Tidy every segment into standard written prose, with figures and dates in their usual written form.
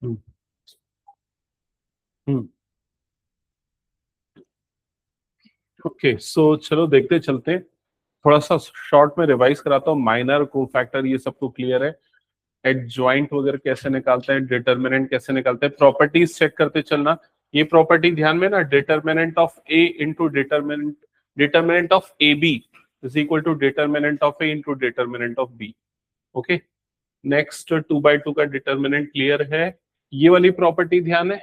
हम्म हम्म okay, सो चलो देखते चलते हैं। थोड़ा सा शॉर्ट में रिवाइज कराता हूँ। माइनर, कोफैक्टर, ये सबको क्लियर है। एडजॉइंट वगैरह कैसे निकालते हैं, डिटर्मिनेंट कैसे निकालते हैं, प्रॉपर्टीज चेक करते चलना। ये प्रॉपर्टी ध्यान में ना, determinant of A into determinant of A B is equal to determinant of A into determinant of B. Okay, next 2/2 का डिटर्मिनेंट क्लियर है। ये वाली प्रॉपर्टी ध्यान है,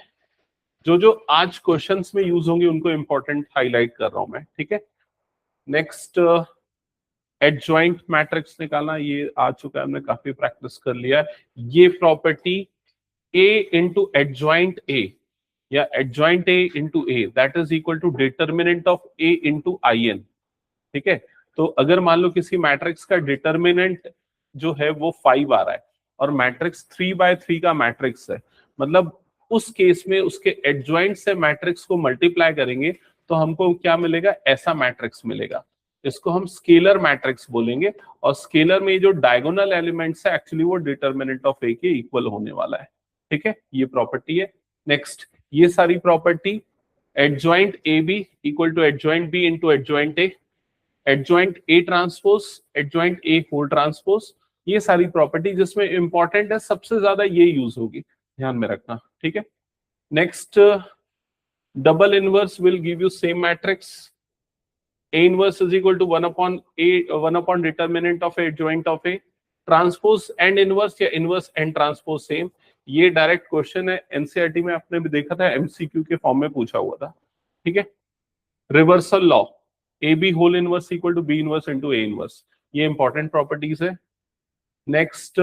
जो जो आज क्वेश्चंस में यूज होंगी उनको इंपॉर्टेंट हाईलाइट कर रहा हूं मैं, ठीक है। नेक्स्ट एडजॉइंट मैट्रिक्स निकालना, ये आ चुका है, हमने काफी प्रैक्टिस कर लिया है। ये property A into adjoint A या adjoint A into A that is equal to determinant of A into I n, ठीक है। तो अगर मान लो किसी मैट्रिक्स का डिटर्मिनेंट जो है वो 5 आ रहा है और मैट्रिक्स 3/3 का मैट्रिक्स है, मतलब उस केस में उसके एडजॉइंट से मैट्रिक्स को मल्टीप्लाई करेंगे तो हमको क्या मिलेगा, ऐसा मैट्रिक्स मिलेगा। इसको हम स्केलर मैट्रिक्स बोलेंगे। और स्केलर में जो डायगोनल एलिमेंट्स है एक्चुअली वो डिटर्मिनेंट ऑफ ए के इक्वल होने वाला है, ठीक है। ये प्रॉपर्टी है। नेक्स्ट, ये सारी property adjoint A B equal to adjoint B into adjoint A, adjoint A transpose adjoint A whole transpose, ये सारी प्रॉपर्टी जिसमें इंपॉर्टेंट है सबसे ज्यादा ये यूज होगी, ध्यान में रखना, ठीक है। Next, double inverse will give you same matrix. A inverse is equal to 1 upon determinant of A adjoint of A, transpose and inverse या इनवर्स एंड ट्रांसपोज सेम। ये डायरेक्ट क्वेश्चन है, एनसीईआरटी में आपने भी देखा था, एमसीक्यू के form में पूछा हुआ था, ठीक है। Reversal law, A B whole inverse equal to B inverse into A inverse, ये इंपॉर्टेंट प्रॉपर्टीज है। Next,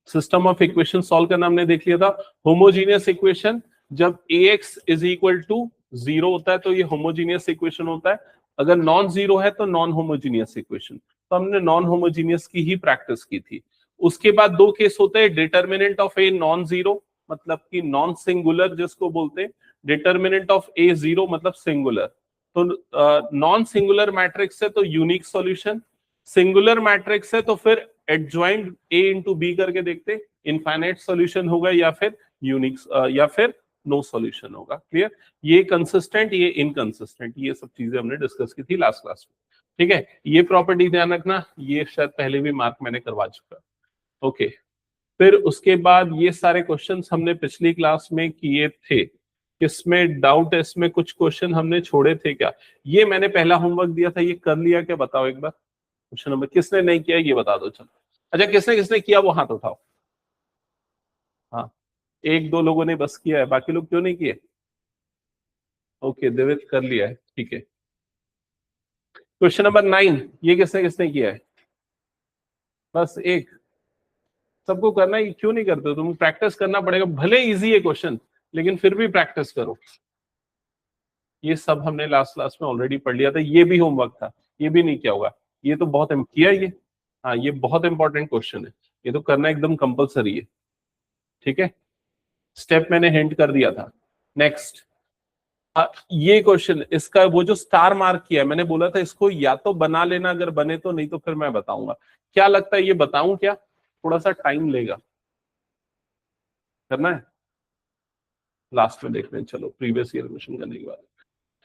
system of equation solve करना हमने देख लिया था। होमोजीनियस इक्वेशन, जब ax इज इक्वल टू 0 होता है तो ये होमोजीनियस इक्वेशन होता है, अगर नॉन जीरो है तो नॉन होमोजीनियस इक्वेशन। तो हमने नॉन होमोजीनियस की ही प्रैक्टिस की थी। उसके बाद दो केस होते हैं, determinant of a non zero मतलब कि नॉन सिंगुलर जिसको बोलते हैं, डिटर्मिनेंट ऑफ ए जीरो मतलब सिंगुलर। तो नॉन सिंगुलर मैट्रिक्स है तो यूनिक सॉल्यूशन, सिंगुलर मैट्रिक्स है तो फिर एडजॉइंट ए इंटू बी करके देखते, इनफाइनाइट सॉल्यूशन होगा या फिर यूनिक या फिर नो सॉल्यूशन होगा। क्लियर, ये कंसिस्टेंट ये इनकंसिस्टेंट, ये सब चीजें हमने डिस्कस की थी लास्ट क्लास में, ठीक है। ये प्रॉपर्टी ध्यान रखना, ये शायद पहले भी मार्क मैंने करवा चुका। ओके, फिर उसके बाद ये सारे क्वेश्चंस हमने पिछली क्लास में किए थे। किसमें डाउट है, इसमें कुछ क्वेश्चन हमने छोड़े थे क्या? ये मैंने पहला होमवर्क दिया था, ये कर लिया क्या बताओ एक बार। क्वेश्चन नंबर, किसने नहीं किया ये बता दो। चलो, अच्छा किसने किसने किया वो हाथ उठाओ। हाँ, एक दो लोगों ने बस किया है, बाकी लोग क्यों नहीं किए? ओके, देवित कर लिया है, ठीक है। क्वेश्चन नंबर 9, ये किसने किसने किया है? बस एक, सबको करना ही, क्यों नहीं करते? तुम प्रैक्टिस करना पड़ेगा, भले इजी है क्वेश्चन लेकिन फिर भी प्रैक्टिस करो। ये सब हमने लास्ट क्लास में ऑलरेडी पढ़ लिया था, ये भी होमवर्क था, ये भी नहीं किया होगा। ये तो बहुत किया ये, हाँ ये बहुत इंपॉर्टेंट क्वेश्चन है, ये तो करना एकदम कंपलसरी है, ठीक है। स्टेप मैंने हिंट कर दिया था। नेक्स्ट, ये क्वेश्चन, इसका वो जो स्टार मार्क किया है, मैंने बोला था इसको या तो बना लेना, अगर बने तो, नहीं तो फिर मैं बताऊंगा। क्या लगता है, ये बताऊं क्या? थोड़ा सा टाइम लेगा, करना है लास्ट में देखते हैं। चलो, प्रीवियस ईयर क्वेश्चन करने के बाद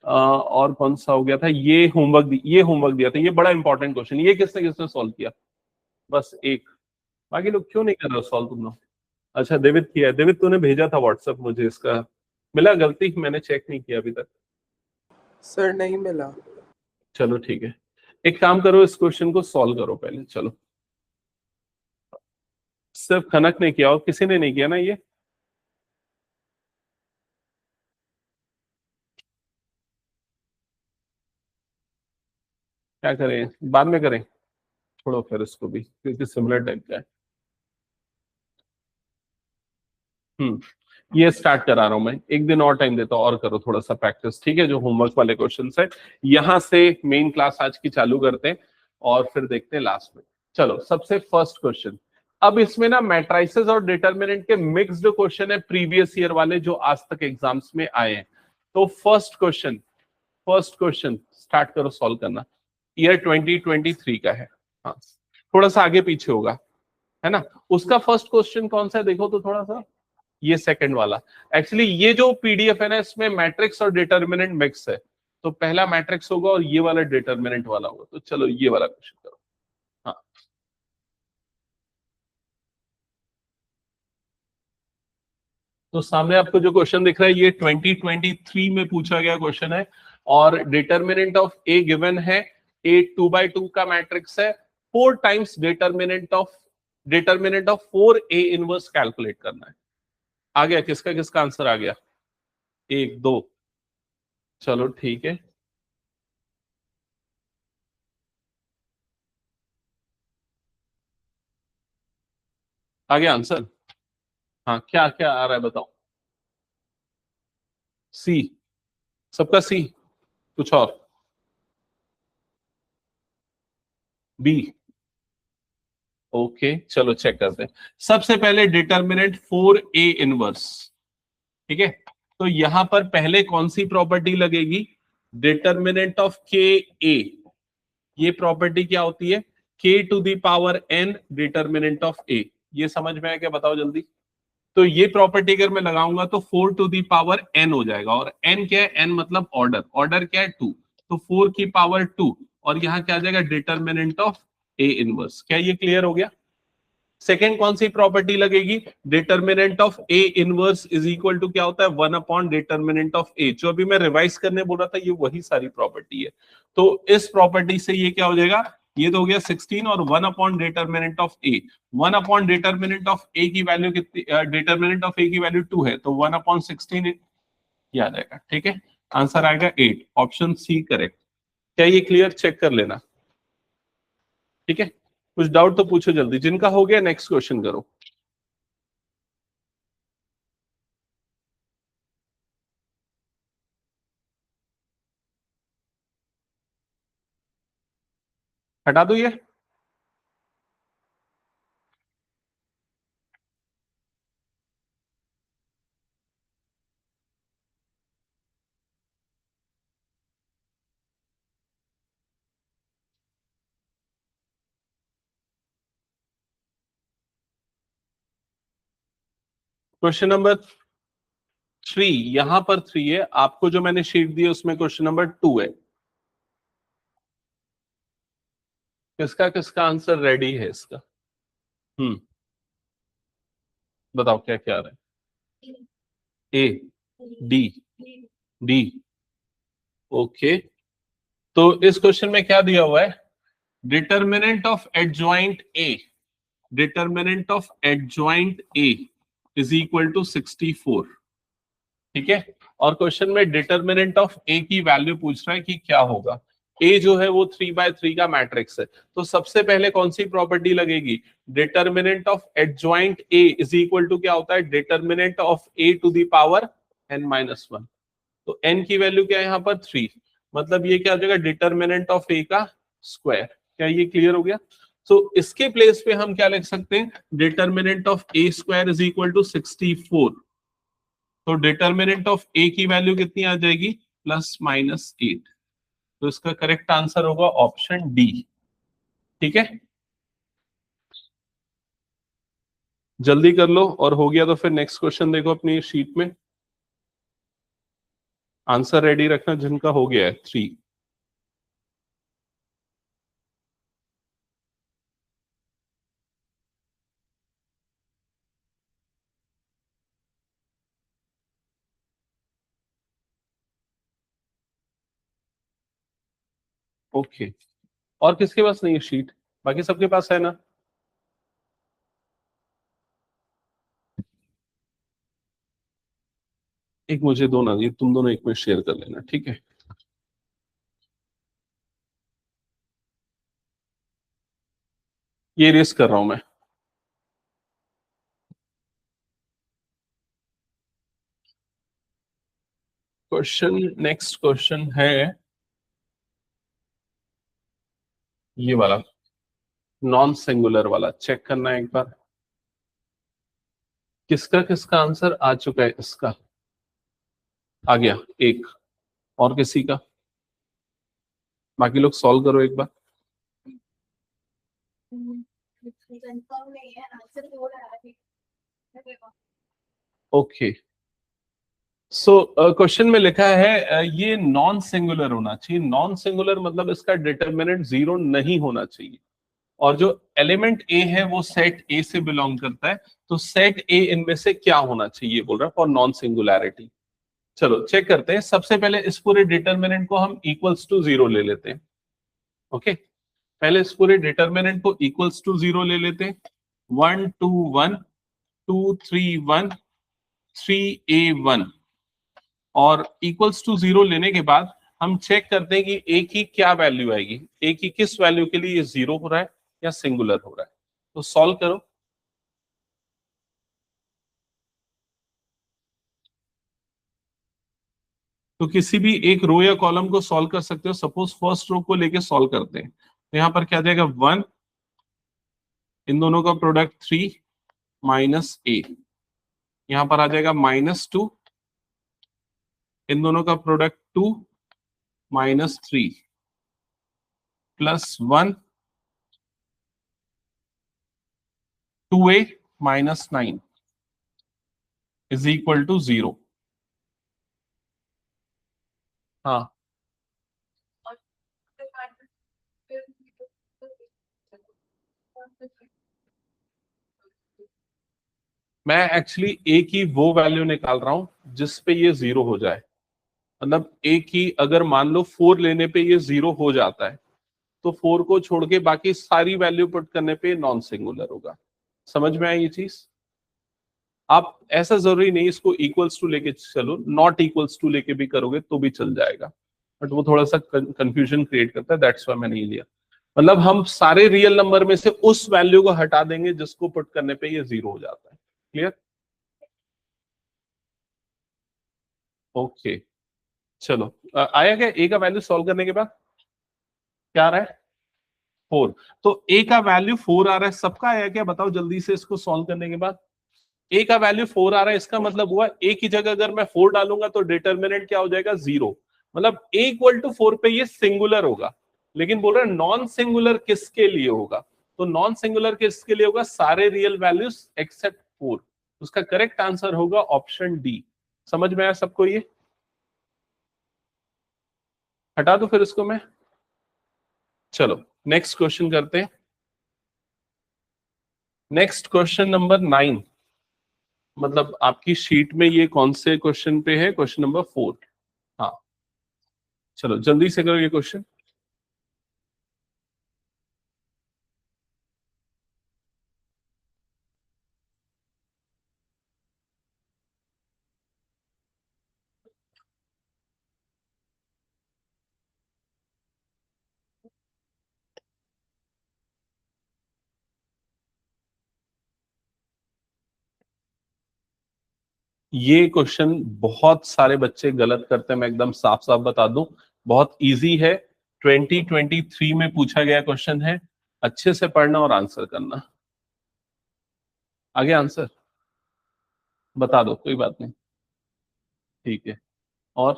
और कौन सा हो गया था, ये होमवर्क, ये होमवर्क दिया था, ये बड़ा इंपॉर्टेंट क्वेश्चन, ये किसने किसने सॉल्व किया? बस एक, बाकी लोग क्यों नहीं कर रहे हो सॉल्व तुम लोग? अच्छा, देवित किया है। देवित तूने भेजा था व्हाट्सएप, मुझे इसका मिला, गलती मैंने चेक नहीं किया अभी तक। सर नहीं मिला। चलो ठीक है, एक काम करो, इस क्वेश्चन को सॉल्व करो पहले। चलो, सिर्फ खनक ने किया और किसी ने नहीं किया ना ये? क्या करें, बाद में करें? छोड़ो फिर इसको भी, क्योंकि सिमिलर टाइप का है। ये स्टार्ट करा रहा हूं मैं, एक दिन और टाइम देता हूं, और करो थोड़ा सा प्रैक्टिस, ठीक है। जो होमवर्क वाले क्वेश्चन है यहां से मेन क्लास आज की चालू करते हैं और फिर देखते हैं लास्ट में। चलो, सबसे फर्स्ट क्वेश्चन, अब इसमें ना मैट्राइसेस और डिटर्मिनेंट के मिक्स्ड क्वेश्चन है, प्रीवियस ईयर वाले जो आज तक एग्जाम्स में आए हैं। तो फर्स्ट क्वेश्चन स्टार्ट करो सॉल्व करना। ईयर 2023 का है, हाँ थोड़ा सा आगे पीछे होगा। है ना। उसका फर्स्ट क्वेश्चन कौन सा है देखो तो थोड़ा सा, ये सेकंड वाला। एक्चुअली ये जो पीडीएफ है ना, इसमें मैट्रिक्स और डिटर्मिनेंट मिक्स है, तो पहला मैट्रिक्स होगा और ये वाला डिटर्मिनेंट वाला होगा। तो चलो ये वाला क्वेश्चन करो। हाँ, तो सामने आपको जो क्वेश्चन दिख रहा है ये 2023 में पूछा गया क्वेश्चन है, और डिटर्मिनेंट ऑफ ए गिवन है। ए 2x2 का मैट्रिक्स है, 4 times determinant of 4 A inverse calculate करना है। आ गया, किसका किसका आंसर आ गया? एक दो, चलो ठीक है। आ गया आंसर? हाँ, क्या क्या आ रहा है बताओ। सी, सबका सी, कुछ और? बी, ओके चलो चेक करते हैं। सबसे पहले डिटर्मिनेंट 4 ए इनवर्स, ठीक है। तो यहां पर पहले कौन सी प्रॉपर्टी लगेगी? Determinant of k A. ये प्रॉपर्टी क्या होती है? K to the power n determinant of A. ये समझ में आया क्या, बताओ जल्दी। तो ये प्रॉपर्टी अगर मैं लगाऊंगा तो 4 टू दी पावर एन हो जाएगा, और एन क्या है? एन मतलब ऑर्डर, ऑर्डर क्या है? 2, तो 4 की पावर 2, और यहां क्या आ जाएगा? Determinant of A inverse. क्या ये क्लियर हो गया? सेकेंड कौन सी प्रॉपर्टी लगेगी? Determinant of A inverse is equal to क्या होता है? 1 अपॉन डिटर्मिनेंट ऑफ ए। जो अभी मैं रिवाइज करने बोल रहा था, ये वही सारी प्रॉपर्टी है। तो इस प्रॉपर्टी से ये क्या हो जाएगा? ये तो हो गया 16, और 1 upon determinant of A. 1 upon determinant of A की वैल्यू कितनी? डिटर्मिनेंट ऑफ ए की वैल्यू 2 है, तो 1 अपॉन 16 ये आ जाएगा। ठीक है, आंसर आएगा 8, ऑप्शन सी करेक्ट। क्या ये क्लियर? चेक कर लेना, ठीक है। कुछ डाउट तो पूछो जल्दी, जिनका हो गया नेक्स्ट क्वेश्चन करो। हटा दो ये। क्वेश्चन नंबर 3, यहां पर 3 है, आपको जो मैंने शीट दी है उसमें क्वेश्चन नंबर 2 है। किसका किसका आंसर रेडी है इसका? हम्म, बताओ क्या क्या आ रहा है? A, D, D, okay. तो इस क्वेश्चन में क्या दिया हुआ है? Determinant of adjoint A, determinant of adjoint A is equal to 64, ठीक है। और क्वेश्चन में डिटर्मिनेंट ऑफ ए की वैल्यू पूछ रहा है कि क्या होगा। ए जो है वो 3x3 का मैट्रिक्स है, तो सबसे पहले कौन सी प्रॉपर्टी लगेगी? Determinant of adjoint A is equal to क्या होता है? Determinant of A to the power n-1। तो n की वैल्यू क्या है यहाँ पर? 3, मतलब ये क्या हो जाएगा? डिटर्मिनेंट ऑफ ए का स्क्वायर। क्या ये क्लियर हो गया? तो इसके प्लेस पे हम क्या लिख सकते हैं? Determinant of A square is equal to 64। तो डिटर्मिनेंट ऑफ ए की वैल्यू कितनी आ जाएगी? +-8। तो इसका करेक्ट आंसर होगा ऑप्शन डी, ठीक है। जल्दी कर लो, और हो गया तो फिर नेक्स्ट क्वेश्चन देखो अपनी शीट में। आंसर रेडी रखना जिनका हो गया है 3। ओके, और किसके पास नहीं है शीट? बाकी सबके पास है ना? एक मुझे दो ना, ये तुम दोनों एक में शेयर कर लेना, ठीक है। ये रेस कर रहा हूं मैं। क्वेश्चन, नेक्स्ट क्वेश्चन है ये वाला, नॉन सिंगुलर वाला। चेक करना है एक बार, किसका किसका आंसर आ चुका है इसका। आ गया एक, और किसी का? बाकी लोग सॉल्व करो एक बार। ओके, सो क्वेश्चन में लिखा है ये नॉन सिंगुलर होना चाहिए। नॉन सिंगुलर मतलब इसका डिटर्मिनेंट जीरो नहीं होना चाहिए, और जो एलिमेंट ए है वो सेट ए से बिलोंग करता है, तो सेट ए इनमें से क्या होना चाहिए बोल रहा है फॉर नॉन सिंगुलैरिटी। चलो चेक करते हैं। सबसे पहले इस पूरे डिटर्मिनेंट को हम इक्वल्स टू जीरो ले लेते हैं। ओके, पहले इस पूरे डिटर्मिनेंट को इक्वल्स टू जीरो ले लेते हैं। 1 2 1 2 3 1 3a1, और इक्वल्स टू जीरो लेने के बाद हम चेक करते हैं कि ए की क्या वैल्यू आएगी, ए की किस वैल्यू के लिए ये जीरो हो रहा है या सिंगुलर हो रहा है। तो सॉल्व करो। तो किसी भी एक रो या कॉलम को सॉल्व कर सकते हो। सपोज फर्स्ट रो को लेके सॉल्व करते हैं, तो यहां पर क्या आ जाएगा 1, इन दोनों का प्रोडक्ट 3 माइनस ए, यहां पर आ जाएगा -2, इन दोनों का product 2 -3 plus 1 2a -9 is equal to 0। हाँ, मैं एक्चुअली ए की वो वैल्यू निकाल रहा हूं जिस पे ये जीरो हो जाए। मतलब ए की अगर मान लो 4 लेने पे ये जीरो हो जाता है, तो 4 को छोड़ के बाकी सारी वैल्यू पुट करने पे नॉन सिंगुलर होगा। समझ में आई ये चीज? आप ऐसा जरूरी नहीं इसको इक्वल्स टू लेके चलो, नॉट इक्वल्स टू लेके भी करोगे तो भी चल जाएगा, बट वो थोड़ा सा कंफ्यूजन क्रिएट करता है, दैट्स व्हाई मैंने ये लिया। मतलब हम सारे रियल नंबर में से उस वैल्यू को हटा देंगे जिसको पुट करने पे ये जीरो हो जाता है। क्लियर? ओके, चलो आया क्या ए का वैल्यू सॉल्व करने के बाद? क्या आ रहा है? 4। तो ए का वैल्यू 4 आ रहा है, सबका आया क्या बताओ जल्दी से इसको सॉल्व करने के बाद। ए का वैल्यू 4 आ रहा है, इसका मतलब हुआ ए की जगह अगर मैं 4 डालूंगा तो डिटर्मिनेंट क्या हो जाएगा? 0। मतलब ए इक्वल टू 4 पे ये सिंगुलर होगा, लेकिन बोल रहा है नॉन सिंगुलर किसके लिए होगा? तो नॉन सिंगुलर किसके लिए होगा? सारे रियल वैल्यूज एक्सेप्ट 4। उसका करेक्ट आंसर होगा ऑप्शन डी। समझ में आया सबको? ये हटा दो फिर इसको मैं। चलो नेक्स्ट क्वेश्चन करते हैं। नेक्स्ट क्वेश्चन नंबर 9, मतलब आपकी शीट में ये कौन से क्वेश्चन पे है? Question number 4। हाँ, चलो जल्दी से करो ये क्वेश्चन। ये क्वेश्चन बहुत सारे बच्चे गलत करते हैं, मैं एकदम साफ साफ बता दूं। बहुत इजी है, 2023 में पूछा गया क्वेश्चन है। अच्छे से पढ़ना और आंसर करना। आगे आंसर बता दो, कोई बात नहीं, ठीक है। और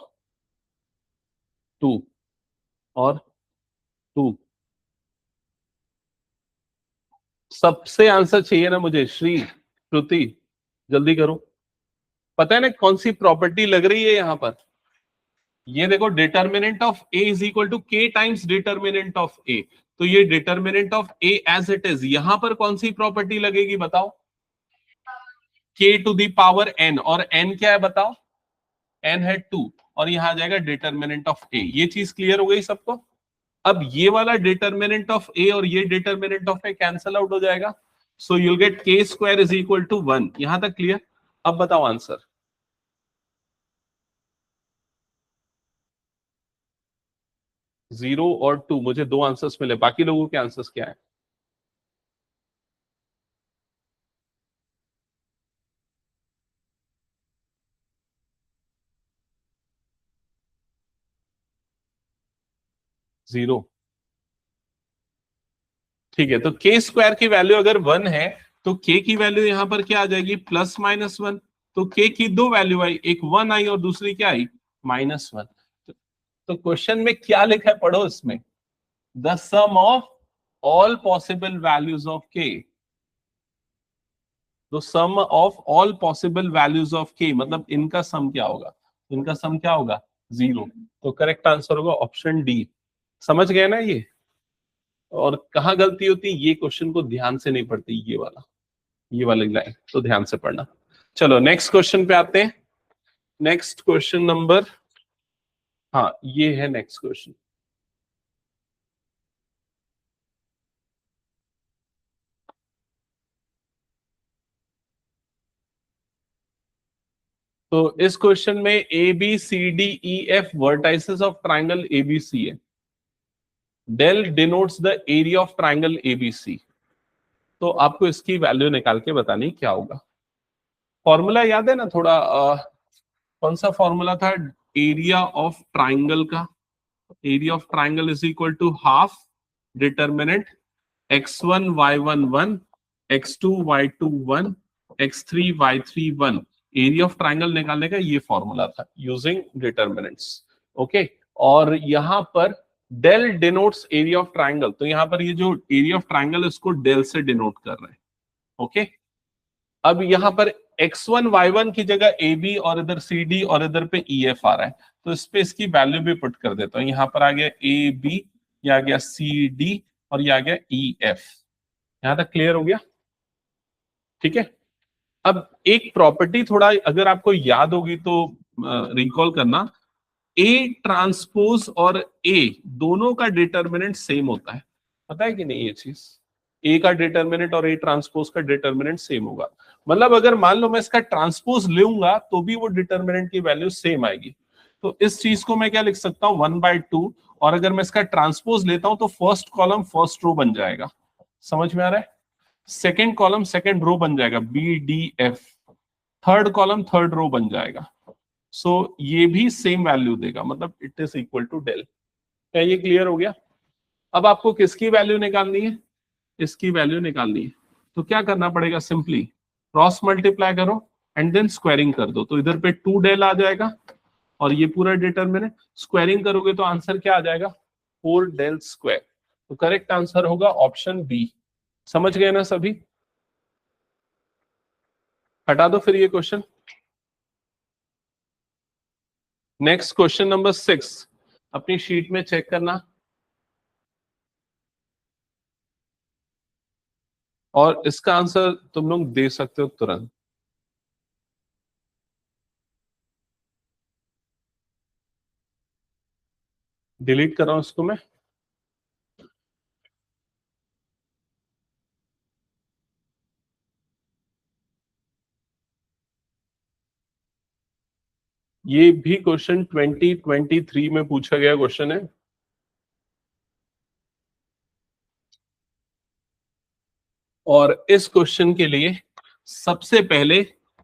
2, और 2, सबसे आंसर चाहिए ना मुझे। श्री, श्रुति, जल्दी करो। पता है ना कौन सी प्रॉपर्टी लग रही है यहां पर? ये देखो, determinant of A is equal to K times determinant of A. तो ये determinant of A as it is, यहां पर कौन सी प्रॉपर्टी लगेगी बताओ? K to the power N, और एन क्या है बताओ? एन है 2, और यहां आ जाएगा डिटर्मिनेंट ऑफ ए। ये चीज क्लियर हो गई सबको? अब ये वाला डिटर्मिनेंट ऑफ ए और ये determinant of A cancel out हो जाएगा, सो यूल गेट के स्क्वायर इज इक्वल टू 1। यहां तक क्लियर? अब बताओ आंसर। 0 और 2, मुझे दो आंसर्स मिले, बाकी लोगों के आंसर्स क्या है? जीरो। ठीक है, तो के स्क्वायर की वैल्यू अगर 1 है, तो के की वैल्यू यहां पर क्या आ जाएगी? +-1। तो के की दो वैल्यू आई, एक 1 आई और दूसरी क्या आई? -1। तो क्वेश्चन में क्या लिखा है पढ़ो इसमें, the sum of all possible values of k. तो sum of all possible values of k, मतलब इनका सम क्या होगा, इनका सम क्या होगा, 0। तो करेक्ट आंसर होगा ऑप्शन डी। समझ गए ना ये? और कहाँ गलती होती है, ये क्वेश्चन को ध्यान से नहीं पढ़ती, ये वाली लाइन तो ध्यान से पढ़ना। चलो नेक्स्ट क्वेश्चन पे आते हैं। नेक्स्ट क्वेश्चन नंबर, हाँ ये है नेक्स्ट क्वेश्चन। तो इस क्वेश्चन में A B C D E F vertices of triangle ABC है। Del denotes the area of triangle ABC. तो आपको इसकी वैल्यू निकाल के बतानी क्या होगा। फॉर्मूला याद है ना थोड़ा, कौन सा फॉर्मूला था एरिया ऑफ ट्राइंगल का? Area of triangle is equal to half determinant x1 y1 1, x2 y2 1, x3 y3 1। Area of triangle निकालने का ये फॉर्मूला था यूजिंग डिटर्मिनेंट्स। ओके, और यहां पर del denotes area of triangle, तो यहां पर ये जो एरिया ऑफ ट्राइंगल है इसको डेल से डिनोट कर रहे हैं। ओके, अब यहां पर x1 y1 की जगह ए बी और इधर सी डी और इधर पे ई एफ आ रहा है, तो इस पे इसकी वैल्यू भी पुट कर देता हूं। यहां पर आ गया ए बी, ये आ गया सी डी और ये आ गया ई एफ। यहां तक क्लियर हो गया? ठीक है। अब एक प्रॉपर्टी थोड़ा अगर आपको याद होगी तो रिकॉल करना, ए ट्रांसपोज और ए दोनों का डिटर्मिनेंट सेम होता है। पता है कि नहीं ये चीज? ए का डिटर्मिनेंट और ए ट्रांसपोज का डिटर्मिनेंट सेम होगा। मतलब अगर मान लो मैं इसका ट्रांसपोज लूंगा तो भी वो डिटर्मिनेंट की वैल्यू सेम आएगी। तो इस चीज को मैं क्या लिख सकता हूं, 1/2, और अगर मैं इसका ट्रांसपोज लेता हूं तो फर्स्ट कॉलम फर्स्ट रो बन जाएगा। समझ में आ रहा है? सेकेंड कॉलम सेकेंड रो बन जाएगा, B D F. Third column third row बन जाएगा। सो ये भी सेम वैल्यू देगा, मतलब it is equal to del. क्या ये क्लियर हो गया? अब आपको किसकी वैल्यू निकालनी है? इसकी वैल्यू निकालनी है। तो क्या करना पड़ेगा, सिंपली क्रॉस मल्टीप्लाई करो एंड देन स्क्वायरिंग कर दो। तो इधर पे 2 डेल आ जाएगा और ये पूरा डिटरमिनेंट स्क्वायरिंग करोगे तो आंसर क्या आ जाएगा, 4 डेल स्क्वायर। तो करेक्ट आंसर होगा ऑप्शन बी। समझ गए ना सभी? हटा दो फिर ये क्वेश्चन। नेक्स्ट क्वेश्चन नंबर 6 अपनी शीट में चेक करना, और इसका आंसर तुम लोग दे सकते हो तुरंत। डिलीट कर रहा हूं इसको मैं। ये भी क्वेश्चन 2023 में पूछा गया क्वेश्चन है। और इस क्वेश्चन के लिए सबसे पहले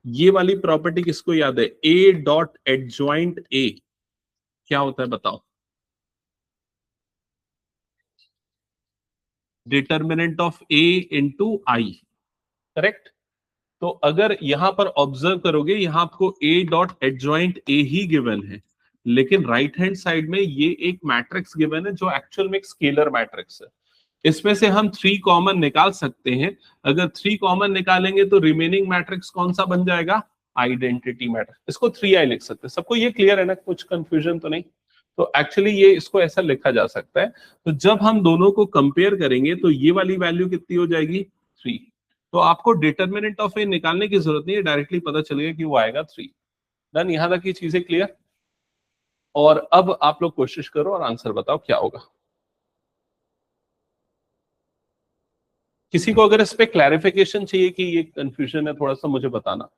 ये वाली प्रॉपर्टी किसको याद है, ए डॉट एडजॉइंट ए क्या होता है बताओ? Determinant of A into I, correct. तो अगर यहां पर ऑब्जर्व करोगे, यहां आपको ए dot adjoint A he given है, लेकिन राइट हैंड साइड में ये एक मैट्रिक्स गिवन है जो एक्चुअल में एक स्केलर मैट्रिक्स है। इसमें से हम 3 कॉमन निकाल सकते हैं। अगर 3 कॉमन निकालेंगे तो रिमेनिंग मैट्रिक्स कौन सा बन जाएगा, आइडेंटिटी मैट्रिक्स। इसको 3i लिख सकते हैं। सबको ये क्लियर है ना, कुछ कंफ्यूजन तो नहीं? तो एक्चुअली ये इसको ऐसा लिखा जा सकता है। तो जब हम दोनों को कंपेयर करेंगे तो ये वाली वैल्यू कितनी हो जाएगी, 3। तो आपको डिटर्मिनेंट ऑफ ए निकालने की जरूरत नहीं है, डायरेक्टली पता चलेगा कि वो आएगा 3। डन, यहां तक की चीजें क्लियर? और अब आप लोग कोशिश करो और आंसर बताओ क्या होगा। किसी को अगर इस पे क्लैरिफिकेशन चाहिए कि ये कंफ्यूजन है, थोड़ा सा मुझे बताना।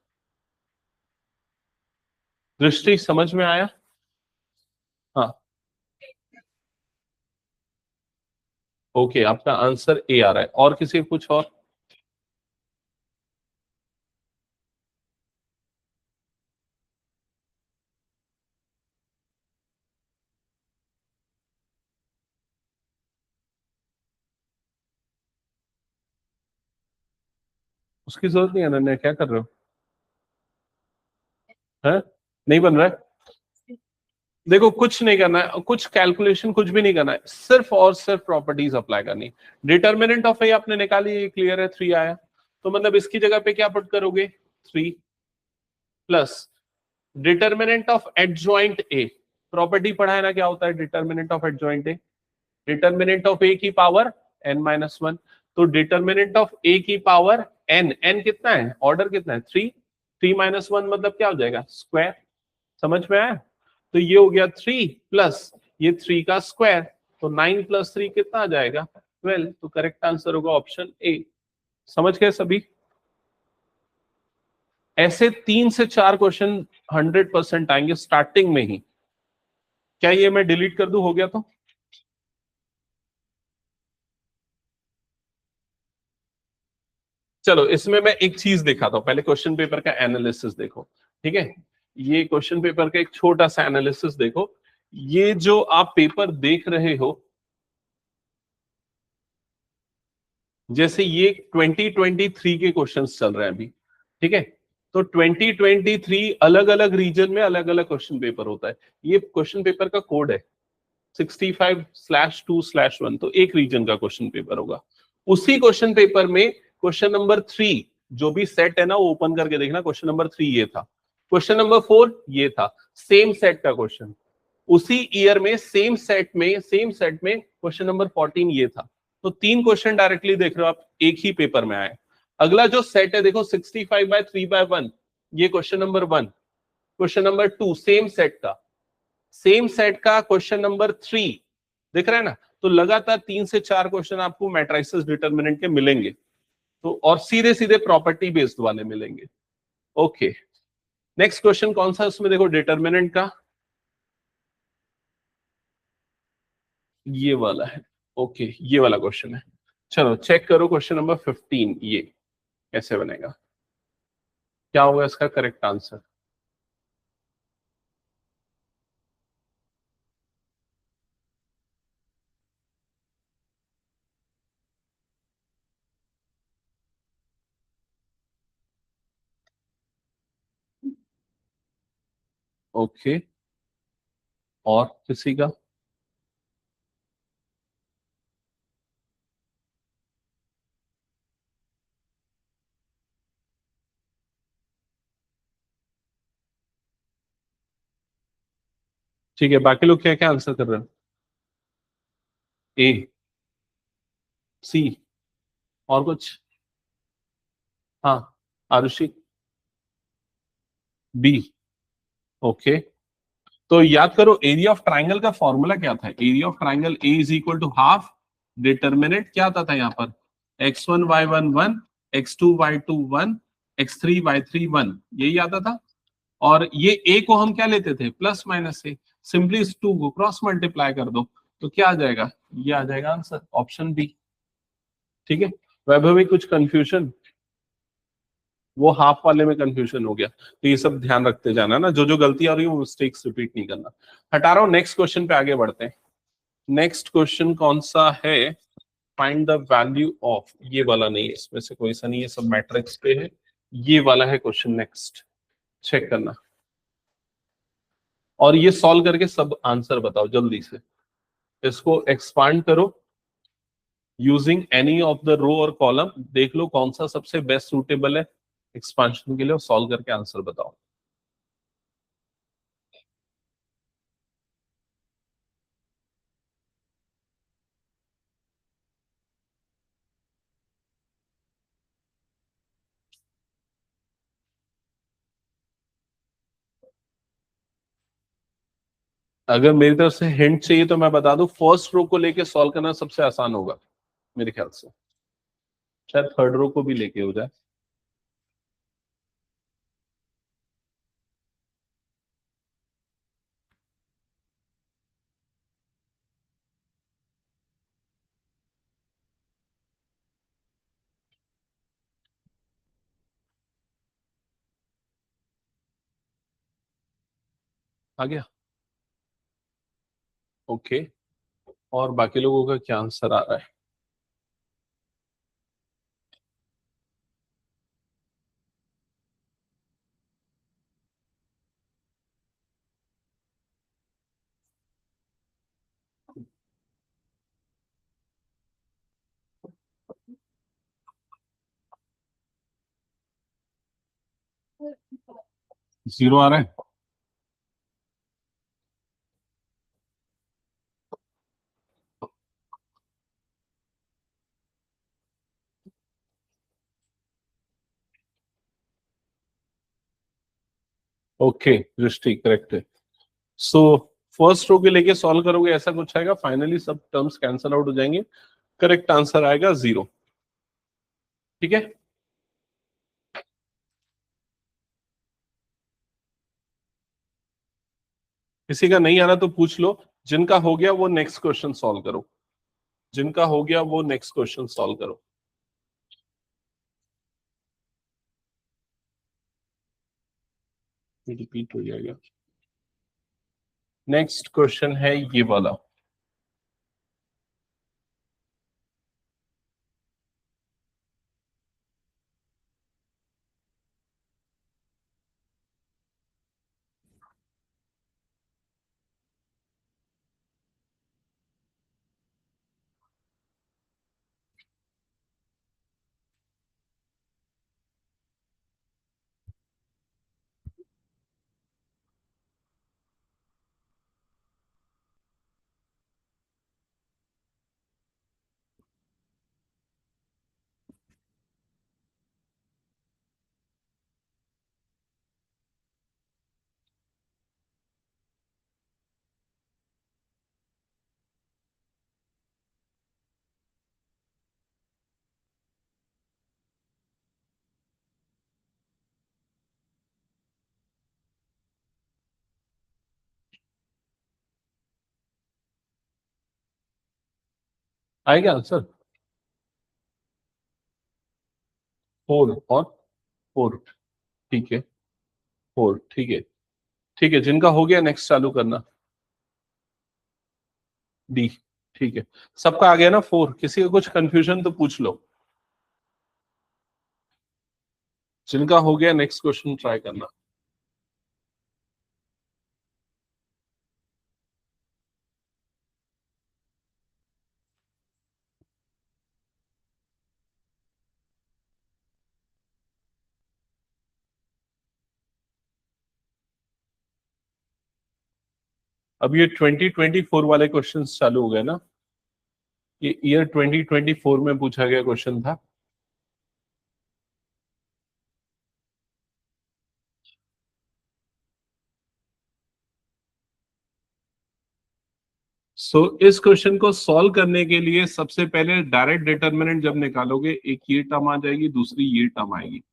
दृष्टि समझ में आया? हाँ, ओके, आपका आंसर ए आ रहा है। और किसी को कुछ और? उसकी जरूरत नहीं है, अनन्या क्या कर रहे हो? है, नहीं बन रहा है? देखो कुछ नहीं करना है, कुछ कैलकुलेशन कुछ भी नहीं करना है, सिर्फ और सिर्फ प्रॉपर्टीज अप्लाई करनी। डिटर्मिनेंट ऑफ ए आपने निकाली, क्लियर है, 3 आया। तो मतलब इसकी जगह पे क्या पुट करोगे 3 plus determinant of adjoint A. Property पढ़ा है ना क्या होता है determinant of adjoint A, determinant of A की पावर n-1। तो डिटर्मिनेंट ऑफ ए की पावर n कितना है, ऑर्डर कितना है 3, 3-1 मतलब क्या हो जाएगा स्क्वायर। समझ में आया? तो ये हो गया 3 प्लस ये 3 का स्क्वायर, तो 9 प्लस 3 कितना आ जाएगा 12। तो करेक्ट आंसर होगा ऑप्शन ए। समझ गए सभी? ऐसे 3 से 4 क्वेश्चन 100% आएंगे स्टार्टिंग में ही। क्या ये मैं डिलीट कर दूं, हो गया तो? चलो इसमें मैं एक चीज दिखाता हूं, पहले क्वेश्चन पेपर का एनालिसिस देखो, ठीक है? ये क्वेश्चन पेपर का एक छोटा सा एनालिसिस देखो। ये जो आप पेपर देख रहे हो, जैसे ये 2023 के क्वेश्चंस चल रहे हैं अभी, ठीक है? तो 2023 अलग अलग रीजन में अलग अलग क्वेश्चन पेपर होता है। ये क्वेश्चन पेपर का कोड है 65/2/1, तो एक रीजन का क्वेश्चन पेपर होगा। उसी क्वेश्चन पेपर में क्वेश्चन नंबर 3 जो भी सेट है ना वो ओपन करके देखना, क्वेश्चन नंबर 3 ये था, क्वेश्चन नंबर 4 ये था, सेम सेट का क्वेश्चन। उसी ईयर में सेम सेट में क्वेश्चन नंबर 14 ये था। तो 3 क्वेश्चन डायरेक्टली देख रहे हो आप, एक ही पेपर में आए। अगला जो सेट है देखो 65/3/1, ये question number 1, question number 2 same set का क्वेश्चन नंबर 3 दिख रहा है ना। तो लगातार 3 से 4 क्वेश्चन आपको मैट्रिसेस डिटर्मिनेंट के मिलेंगे, तो और सीधे सीधे प्रॉपर्टी बेस्ड वाले मिलेंगे। ओके, नेक्स्ट क्वेश्चन कौन सा है उसमें देखो डिटर्मिनेंट का, ये वाला है। ओके, ये वाला क्वेश्चन है। चलो चेक करो क्वेश्चन नंबर 15, ये कैसे बनेगा, क्या होगा इसका करेक्ट आंसर? ओके, और किसी का? ठीक है, बाकी लोग क्या क्या आंसर कर रहे हैं? ए, सी, और कुछ? हाँ, आरुषि, बी। ओके, तो याद करो एरिया ऑफ ट्राइंगल का फॉर्मूला क्या था, area of triangle A is equal to half determinant क्या आता था यहाँ पर, x1 y1 1, x2 y2 1, x3 y3 1, यही आता था। और ये ए को हम क्या लेते थे प्लस माइनस से, सिंपली इस 2 को क्रॉस मल्टीप्लाई कर दो तो क्या आ जाएगा, ये आ जाएगा आंसर ऑप्शन बी। ठीक है, वैभवी कुछ कंफ्यूजन? वो हाफ वाले में कंफ्यूजन हो गया, तो ये सब ध्यान रखते जाना ना, जो जो गलती आ रही है वो मिस्टेक्स रिपीट नहीं करना। हटा रहा हूं, नेक्स्ट क्वेश्चन पे आगे बढ़ते हैं। नेक्स्ट क्वेश्चन कौन सा है, फाइंड द वैल्यू ऑफ, ये वाला नहीं है, इसमें से कोई सा नहीं है, सब मैट्रिक्स पे है। ये वाला है क्वेश्चन, नेक्स्ट चेक करना और ये सॉल्व करके सब आंसर बताओ जल्दी से। इसको एक्सपांड करो using any of the row और कॉलम, देख लो कौन सा सबसे बेस्ट सूटेबल है एक्सपांशन के लिए, और सॉल्व करके आंसर बताओ। अगर मेरी तरफ से हिंट चाहिए तो मैं बता दूं, फर्स्ट रो को लेके सॉल्व करना सबसे आसान होगा मेरे ख्याल से, शायद थर्ड रो को भी लेके हो जाए। आ गया? ओके, और बाकी लोगों का क्या आंसर आ रहा है? 0 आ रहा है। ओके दृष्टि करेक्ट है। सो फर्स्ट रो के लेके सॉल्व करोगे ऐसा कुछ आएगा, फाइनली सब टर्म्स कैंसल आउट हो जाएंगे, करेक्ट आंसर आएगा 0। ठीक है, किसी का नहीं आ रहा तो पूछ लो, जिनका हो गया वो नेक्स्ट क्वेश्चन सॉल्व करो, जिनका हो गया वो नेक्स्ट क्वेश्चन सॉल्व करो। रिपीट हो जाएगा। नेक्स्ट क्वेश्चन है ये वाला। आएगा आंसर 4 और 4। ठीक है 4, ठीक है, ठीक है, जिनका हो गया नेक्स्ट चालू करना। डी, ठीक है, सबका आ गया ना 4, किसी का कुछ कंफ्यूजन तो पूछ लो, जिनका हो गया नेक्स्ट क्वेश्चन ट्राई करना। अब ये 2024 वाले क्वेश्चंस चालू हो गए ना, ये ईयर 2024 में पूछा गया क्वेश्चन था। इस क्वेश्चन को सॉल्व करने के लिए सबसे पहले डायरेक्ट डिटर्मिनेंट जब निकालोगे, एक ये टर्म आ जाएगी, दूसरी ये टर्म आएगी,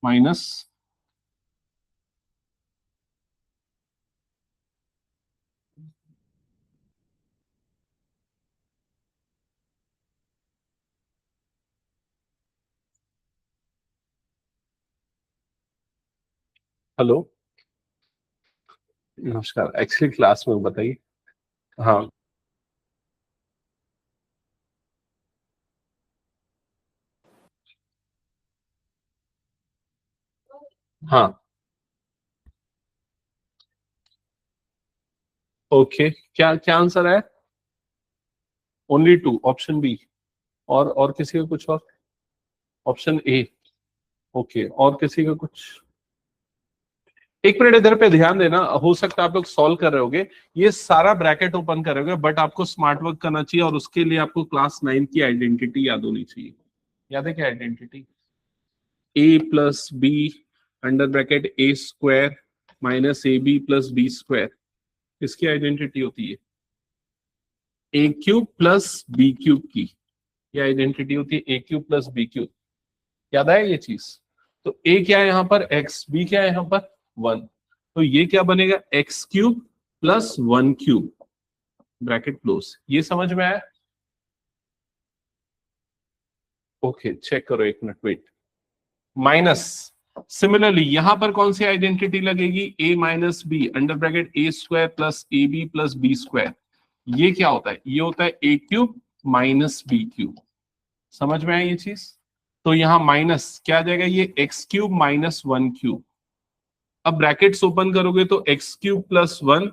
माइनस हेलो नमस्कार, एक्चुअली क्लास में बताइए। हाँ हाँ ओके, क्या क्या आंसर है? Only 2, option B. और किसी का कुछ और? Option A. ओके, और किसी का कुछ? एक मिनट इधर पे ध्यान देना, हो सकता है आप लोग सॉल्व कर रहे होगे, ये सारा ब्रैकेट ओपन करोगे, बट आपको स्मार्ट वर्क करना चाहिए और उसके लिए आपको क्लास 9 की आइडेंटिटी याद होनी चाहिए। याद है क्या identity? A plus B under bracket A square minus A B plus B square, इसकी आइडेंटिटी होती है A cube plus B cube की, ये आइडेंटिटी होती है A cube plus B cube. याद आया ये चीज? तो ए क्या है यहाँ पर एक्स, बी क्या है यहाँ पर 1, तो ये क्या बनेगा x cube plus 1 cube, bracket close. ये समझ में आया? ओके चेक करो एक मिनट, वेट। माइनस, सिमिलरली यहां पर कौन सी आइडेंटिटी लगेगी? A minus B under bracket A square plus A B plus B square. ये क्या होता है? ये होता है A cube minus B cube. समझ में आया ये चीज? तो यहां माइनस क्या आ जाएगा? ये एक्स क्यूब माइनस 1 क्यूब। अब ब्रैकेट्स ओपन करोगे तो एक्स क्यूब प्लस 1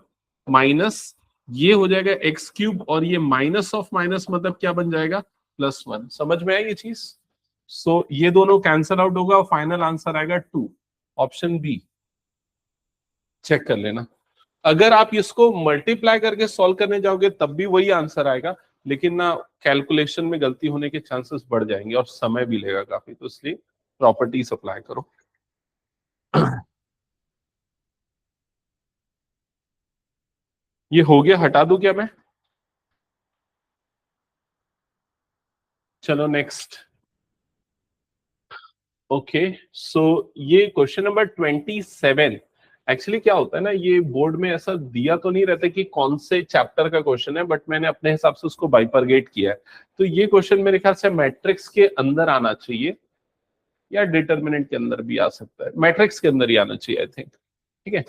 माइनस ये हो जाएगा एक्स क्यूब, और ये माइनस ऑफ माइनस मतलब क्या बन जाएगा? प्लस 1। समझ में आई ये चीज? सो ये दोनों कैंसल आउट होगा और फाइनल आंसर आएगा 2, ऑप्शन बी। चेक कर लेना। अगर आप इसको मल्टीप्लाई करके सॉल्व करने जाओगे तब भी वही आंसर आएगा, लेकिन ना कैलकुलेशन में गलती होने के चांसेस बढ़ जाएंगे और समय भी लेगा काफी, तो इसलिए प्रॉपर्टीज अप्लाई करो। ये हो गया, हटा दूं क्या मैं? चलो नेक्स्ट। ओके, सो ये क्वेश्चन नंबर 27। एक्चुअली क्या होता है ना, ये बोर्ड में ऐसा दिया तो नहीं रहता कि कौन से चैप्टर का क्वेश्चन है, बट मैंने अपने हिसाब से उसको बाइफरगेट किया है। तो ये क्वेश्चन मेरे ख्याल से मैट्रिक्स के अंदर आना चाहिए या डिटर्मिनेंट के अंदर भी आ सकता है, मैट्रिक्स के अंदर ही आना चाहिए आई थिंक। ठीक है,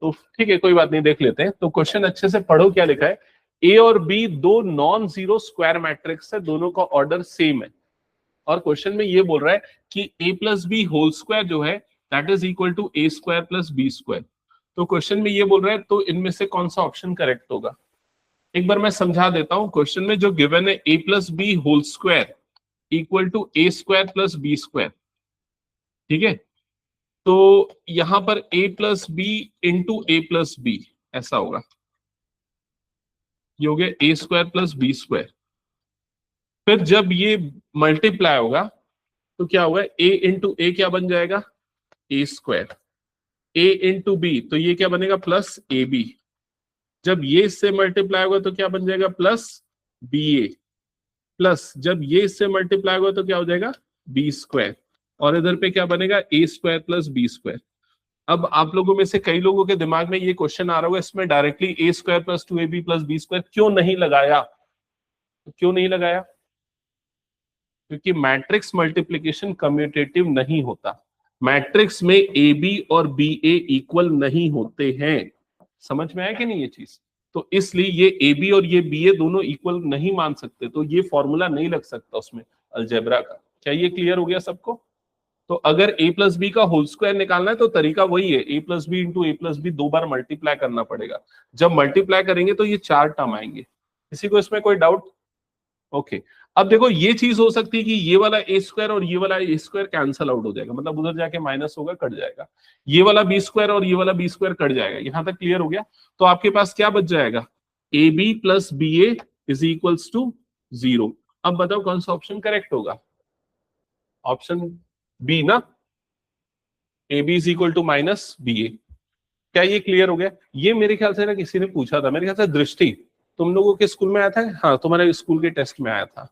तो ठीक है, कोई बात नहीं, देख लेते हैं। तो क्वेश्चन अच्छे से पढ़ो, क्या लिखा है। ए और बी दो नॉन जीरो स्क्वायर मैट्रिक्स है, दोनों का ऑर्डर सेम है, और क्वेश्चन में ये बोल रहा है कि A plus B whole square जो है that is equal to A square plus B square. तो क्वेश्चन में ये बोल रहा है, तो इनमें से कौन सा ऑप्शन करेक्ट होगा? एक बार मैं समझा देता हूं। क्वेश्चन में जो गिवन है A plus B whole square equal to A square plus B square, ठीक है। तो यहां पर A plus B into A plus B ऐसा होगा, ये हो गया A square plus B square. फिर जब ये मल्टीप्लाई होगा तो क्या होगा, ए इंटू ए क्या बन जाएगा, ए स्क्वायर। ए इंटू बी तो ये क्या बनेगा, प्लस ए बी। जब ये इससे मल्टीप्लाई होगा तो क्या बन जाएगा, प्लस बी ए। प्लस जब ये इससे मल्टीप्लाई होगा तो क्या हो जाएगा, बी स्क्वायर। और इधर पे क्या बनेगा, ए स्क्वायर प्लस बी स्क्वायर। अब आप लोगों में से कई लोगों के दिमाग में ये क्वेश्चन आ रहा होगा, इसमें directly A square plus 2ab प्लस बी स्क्वायर क्यों नहीं लगाया? क्यों नहीं लगाया? क्योंकि मैट्रिक्स मल्टीप्लीकेशन कम्यूटेटिव नहीं होता। मैट्रिक्स में ए बी और बी ए इक्वल नहीं होते हैं। समझ में आया कि नहीं ये चीज? तो इसलिए ये ए बी और ये बी ए दोनों इक्वल नहीं मान सकते, तो ये फॉर्मूला नहीं लग सकता उसमें अलजेब्रा का। क्या ये क्लियर हो गया सबको? तो अगर ए प्लस बी का होल स्क्वायर निकालना है तो तरीका वही है, A plus B into A plus B दो बार मल्टीप्लाई करना पड़ेगा। जब मल्टीप्लाई करेंगे तो ये चार टर्म आएंगे। किसी को इसमें कोई डाउट? ओके। अब देखो, ये चीज हो सकती है कि ये वाला ए स्क्वायर और ये वाला ए स्क्वायर कैंसल आउट हो जाएगा, मतलब उधर जाके माइनस होगा, कट जाएगा। ये वाला बी स्क्वायर और ये वाला बी स्क्वायर कट जाएगा। यहां तक क्लियर हो गया? तो आपके पास क्या बच जाएगा, A B plus B A is equals to 0। अब बताओ कौन सा ऑप्शन करेक्ट होगा? ऑप्शन बी ना, A B is equal to minus B A. क्या ये क्लियर हो गया? ये मेरे ख्याल से ना किसी ने पूछा था, मेरे ख्याल से दृष्टि, तुम लोगों के स्कूल में आया था। हाँ, तुम्हारे स्कूल के टेस्ट में आया था।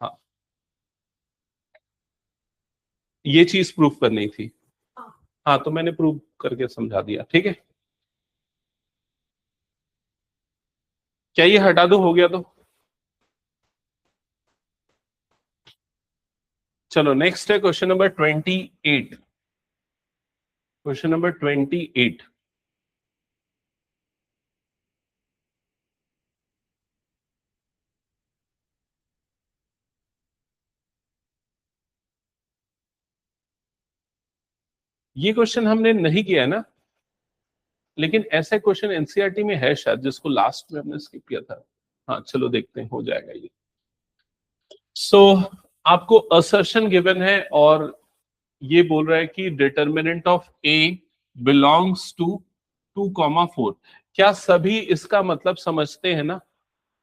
हाँ, ये चीज प्रूफ करनी थी। हाँ, तो मैंने प्रूव करके समझा दिया, ठीक है। क्या ये हटा दो, हो गया तो? चलो नेक्स्ट है क्वेश्चन नंबर 28। Question number 28। ये क्वेश्चन हमने नहीं किया है ना, लेकिन ऐसे क्वेश्चन एनसीईआरटी में है शायद, जिसको लास्ट में हमने स्किप किया था। हाँ चलो देखते हैं, हो जाएगा ये। सो आपको असर्शन गिवन है और ये बोल रहा है कि determinant of A belongs to 2,4। क्या सभी इसका मतलब समझते हैं ना?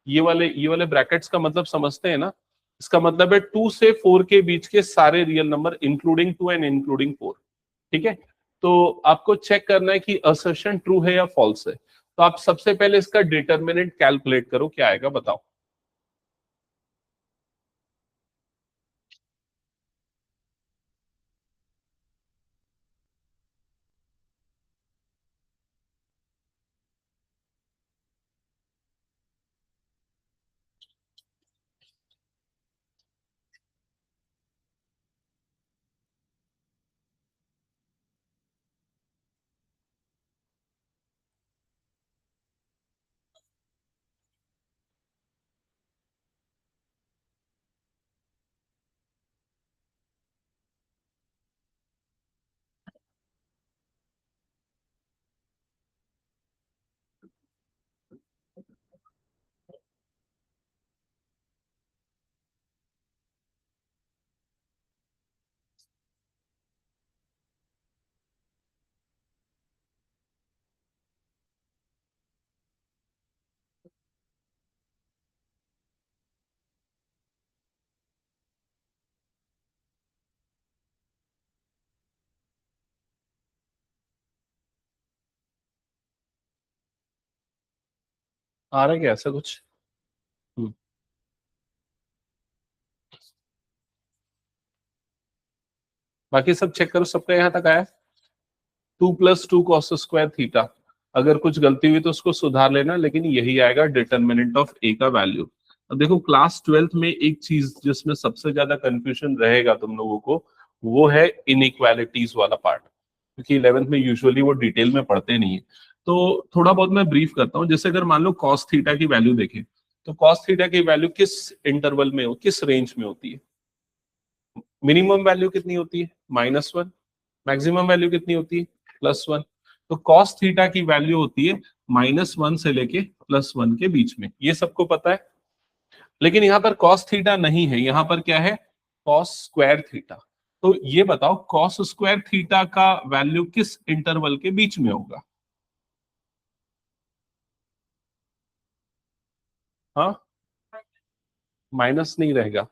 ये वाले ब्रैकेट्स का मतलब समझते हैं ना? इसका मतलब है 2 से 4 के बीच के सारे real number including 2 and including 4। ठीक है, तो आपको चेक करना है कि असर्शन ट्रू है या फॉल्स है। तो आप सबसे पहले इसका डिटर्मिनेंट कैलकुलेट करो, क्या आएगा बताओ। आ रहा है क्या ऐसा कुछ? बाकी सब चेक करो, सबका यहाँ तक आया? 2 + 2 cos² अगर कुछ गलती हुई तो उसको सुधार लेना, लेकिन यही आएगा डिटर्मिनेंट ऑफ ए का वैल्यू। अब देखो क्लास 12th में एक चीज जिसमें सबसे ज्यादा कंफ्यूजन रहेगा तुम लोगों को, वो है इनइक्वालिटीज वाला पार्ट, क्योंकि 11th में यूजुअली वो डिटेल में पढ़ते नहीं है। तो थोड़ा बहुत मैं ब्रीफ करता हूँ। जैसे अगर मान लो cos थीटा की वैल्यू देखें, तो cos थीटा की वैल्यू किस इंटरवल में हो, किस रेंज में होती है? मिनिमम वैल्यू कितनी होती है? -1। मैक्सिमम वैल्यू कितनी होती है? +1। तो cos थीटा की वैल्यू होती है -1 से लेके +1 के बीच में, ये सबको पता है। लेकिन यहाँ पर cos थीटा नहीं है, यहाँ पर क्या है? cos² theta. तो ये बताओ cos² थीटा का वैल्यू किस इंटरवल के बीच में होगा? हाँ, माइनस नहीं रहेगा,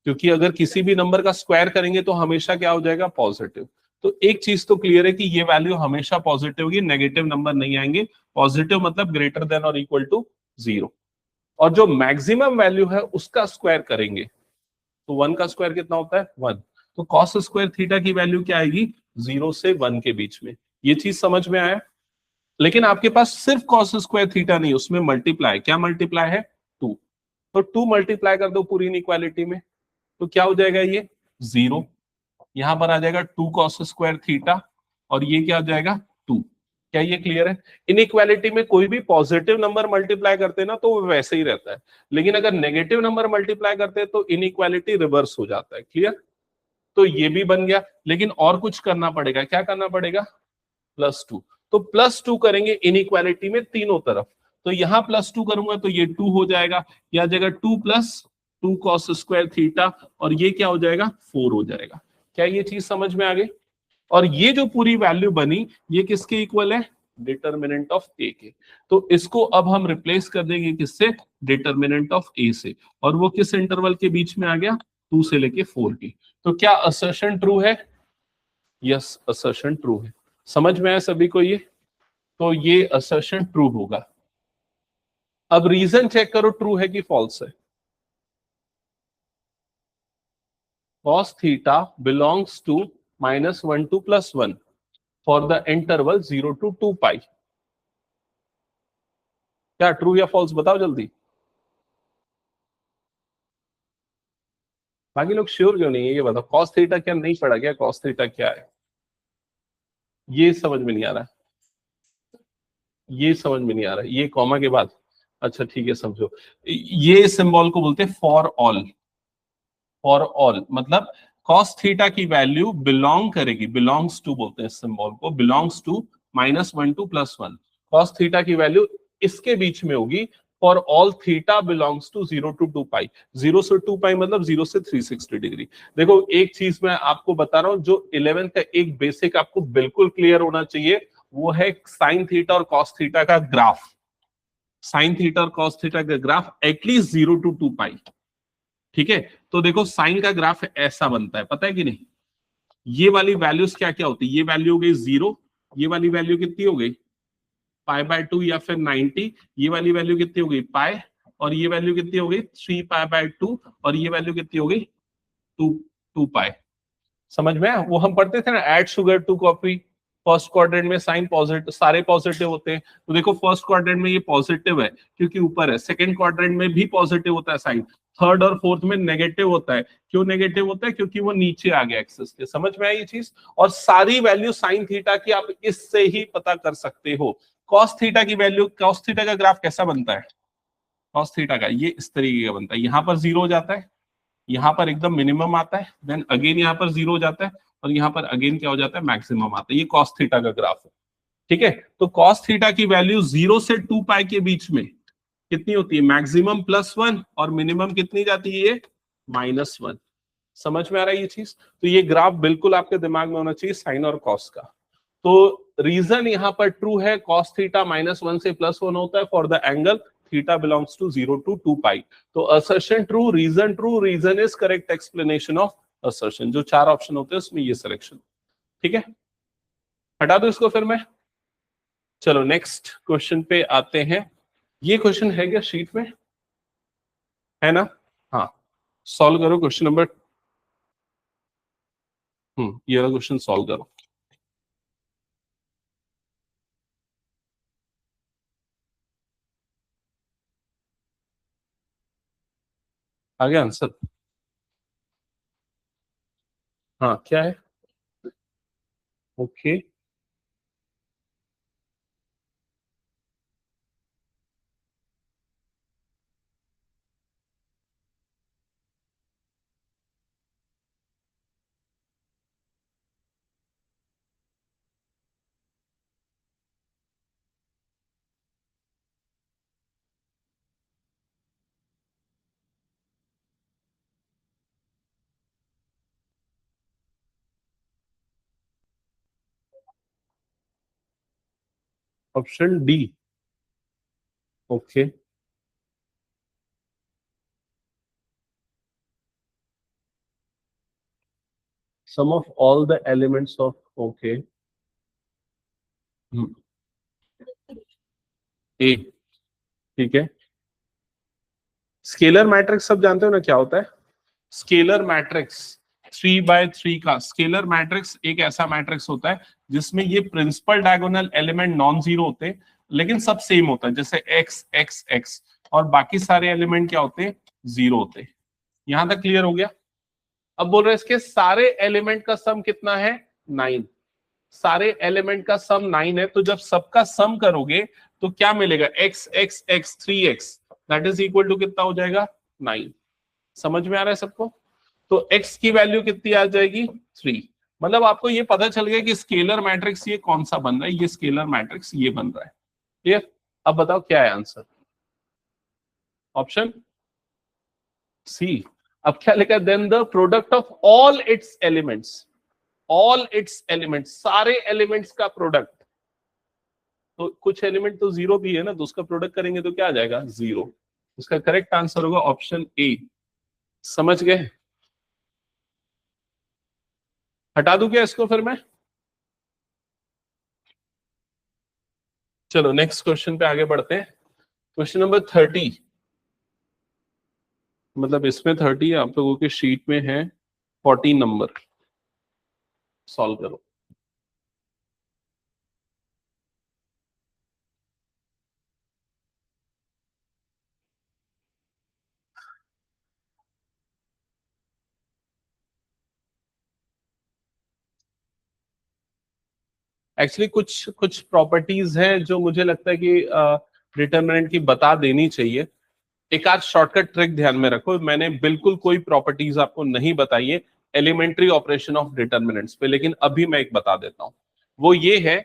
क्योंकि अगर किसी भी नंबर का स्क्वायर करेंगे तो हमेशा क्या हो जाएगा? पॉजिटिव। तो एक चीज तो क्लियर है कि ये वैल्यू हमेशा पॉजिटिव होगी, नेगेटिव नंबर नहीं आएंगे। पॉजिटिव मतलब ग्रेटर देन और इक्वल टू 0। और जो मैक्सिमम वैल्यू है उसका स्क्वायर करेंगे तो 1 का स्क्वायर कितना होता है? 1। तो cos² थीटा की वैल्यू क्या आएगी? 0 से 1 के बीच में। ये चीज समझ में आया? लेकिन आपके पास सिर्फ cos² थीटा नहीं, उसमें मल्टीप्लाई, क्या मल्टीप्लाई है? 2। तो 2 मल्टीप्लाई कर दो पूरी इनइक्वालिटी में, तो क्या हो जाएगा? ये 0। यहां पर आ जाएगा 2 cos² थीटा, और ये क्या आ जाएगा? 2। क्या ये क्लियर है? इनइक्वालिटी में कोई भी पॉजिटिव नंबर मल्टीप्लाई करते हैं ना तो वो वैसे ही रहता है, लेकिन अगर नेगेटिव नंबर मल्टीप्लाई करते हैं तो इनइक्वालिटी रिवर्स हो जाता है। क्लियर? तो ये भी बन गया, लेकिन और कुछ करना पड़ेगा। क्या करना पड़ेगा? +2। तो +2 करेंगे इनइक्वालिटी में तीनों तरफ। तो यहां +2 करूंगा तो ये 2 हो जाएगा, यह आ जाएगा 2 + 2 cos² थीटा, और ये क्या हो जाएगा? 4 हो जाएगा। क्या ये चीज समझ में आ गई? और ये जो पूरी वैल्यू बनी, ये किसके इक्वल है? डिटर्मिनेंट ऑफ ए के। तो इसको अब हम रिप्लेस कर देंगे किससे? डिटर्मिनेंट ऑफ ए से। और वो किस इंटरवल के बीच में आ गया? 2 से लेके 4 की। तो क्या असर्शन ट्रू है? यस, असर्शन ट्रू है। समझ में आया सभी को ये? तो ये असर्शन ट्रू होगा। अब रीजन चेक करो, ट्रू है कि फॉल्स है। cos theta belongs to -1 to +1 for the interval 0 to 2 pi. क्या ट्रू या फॉल्स बताओ जल्दी। बाकी लोग श्योर क्यों नहीं है ये बताओ। cos थीटा क्या नहीं पढ़ा क्या? cos थीटा क्या है ये समझ में नहीं आ रहा। ये समझ में नहीं आ रहा, ये कॉमा के बाद। अच्छा ठीक है, समझो। ये सिंबल को बोलते हैं फॉर ऑल। फॉर ऑल मतलब cos थीटा की वैल्यू बिलोंग करेगी, बिलोंग्स टू बोलते हैं इस सिंबल को, belongs to -1 to +1। cos theta की वैल्यू इसके बीच में होगी for all theta belongs to 0 to 2 pi. 0 से 2 पाई मतलब 0 से 360 डिग्री। देखो एक चीज मैं आपको बता रहा हूं, जो 11th का एक बेसिक आपको बिल्कुल क्लियर होना चाहिए, वो है साइन थीटा और cos थीटा का ग्राफ। साइन थीटा और cos थीटा का ग्राफ एटलीस्ट 0 to 2 पाई। ठीक है? तो देखो साइन का ग्राफ ऐसा बनता है, पता है कि नहीं? ये वाली वैल्यूज क्या क्या होती है? ये वैल्यू हो गई 0, ये वाली वैल्यू कितनी हो गई? π/2 या फिर 90। ये वाली वैल्यू कितनी हो गई? पाई। और ये वैल्यू कितनी हो गई? 3π/2। और ये वैल्यू कितनी हो गई? 2 पाई। समझ में आया? वो हम पढ़ते थे ना, add sugar to coffee. First quadrant में साइन पॉजिटिव, सारे पॉजिटिव होते हैं। तो देखो फर्स्ट क्वाड्रेंट में ये पॉजिटिव है क्योंकि ऊपर है, सेकंड क्वाड्रेंट में भी पॉजिटिव होता है साइन, थर्ड और फोर्थ में नेगेटिव होता है। क्यों नेगेटिव होता है? क्योंकि वो नीचे आ गया एक्सिस के। समझ में आई ये चीज? और सारी वैल्यू साइन थीटा की आप इससे ही पता कर सकते हो। कॉस थीटा की वैल्यू, कॉस थीटा का ग्राफ कैसा बनता है? कॉस थीटा का ये इस तरीके का बनता है, यहां पर 0 हो जाता है, यहाँ पर एकदम मिनिमम आता है, देन अगेन यहाँ पर 0 हो जाता है, और यहाँ पर अगेन क्या हो जाता है? मैक्सिमम आता है। ये cos थीटा का ग्राफ है। ठीक है? तो cos थीटा की वैल्यू 0 से 2 पाई के बीच में कितनी होती है? मैक्सिमम +1, और मिनिमम कितनी जाती है? ये -1। समझ में आ रहा है ये चीज? तो ये ग्राफ बिल्कुल आपके दिमाग में होना चाहिए, साइन और cos का। तो रीजन यहाँ पर ट्रू है, cos थीटा -1 से +1 होता है for the angle theta belongs to 0 to 2 pi. तो assertion true, reason is correct explanation of assertion. जो 4 ऑप्शन होते हैं उसमें ये सिलेक्शन। ठीक है, हटा दो इसको फिर मैं। चलो नेक्स्ट क्वेश्चन पे आते हैं। ये क्वेश्चन है क्या शीट में? है ना? हाँ, सॉल्व करो क्वेश्चन नंबर, ये वाला क्वेश्चन सॉल्व करो। आ गया आंसर? हाँ, क्या है? Okay, option D. Okay, sum of all the elements of, okay, A, ठीक है। स्केलर मैट्रिक्स सब जानते हो ना क्या होता है? स्केलर मैट्रिक्स 3 by 3 का स्केलर मैट्रिक्स एक ऐसा मैट्रिक्स होता है जिसमें ये principal diagonal element non zero होते हैं लेकिन सब सेम होता है, जैसे एक्स एक्स एक्स, और बाकी सारे एलिमेंट क्या होते हैं? जीरो होते हैं। यहां तक क्लियर हो गया? अब बोल रहे हैं इसके सारे एलिमेंट का सम कितना है? 9। सारे एलिमेंट का सम 9 है, तो जब सबका सम करोगे तो क्या मिलेगा? X X X 3x, that is equal to कितना हो जाएगा? 9। समझ में आ रहा है सबको? तो x की वैल्यू कितनी आ जाएगी? 3। मतलब आपको ये पता चल गया कि स्केलर मैट्रिक्स ये कौन सा बन रहा है, ये स्केलर मैट्रिक्स ये बन रहा है। क्लियर? अब बताओ क्या है आंसर? Option C. अब क्या लिखा? Then the product of all its elements, all its elements, सारे एलिमेंट्स का प्रोडक्ट। तो कुछ एलिमेंट तो जीरो भी है ना, तो उसका प्रोडक्ट करेंगे तो क्या आ जाएगा? जीरो। उसका करेक्ट आंसर होगा ऑप्शन ए। समझ गए? हटा दूं क्या इसको फिर मैं? चलो नेक्स्ट क्वेश्चन पे आगे बढ़ते हैं। क्वेश्चन नंबर 30, मतलब इसमें 30 आप लोगों के शीट में है 14 नंबर। सॉल्व करो। एक्चुअली कुछ कुछ प्रॉपर्टीज हैं जो मुझे लगता है कि डिटरमिनेंट की बता देनी चाहिए। एक आध शॉर्टकट ट्रिक ध्यान में रखो, मैंने बिल्कुल कोई प्रॉपर्टीज आपको नहीं बताई है एलिमेंट्री ऑपरेशन ऑफ डिटरमिनेंट्स पे, लेकिन अभी मैं एक बता देता हूं। वो ये है,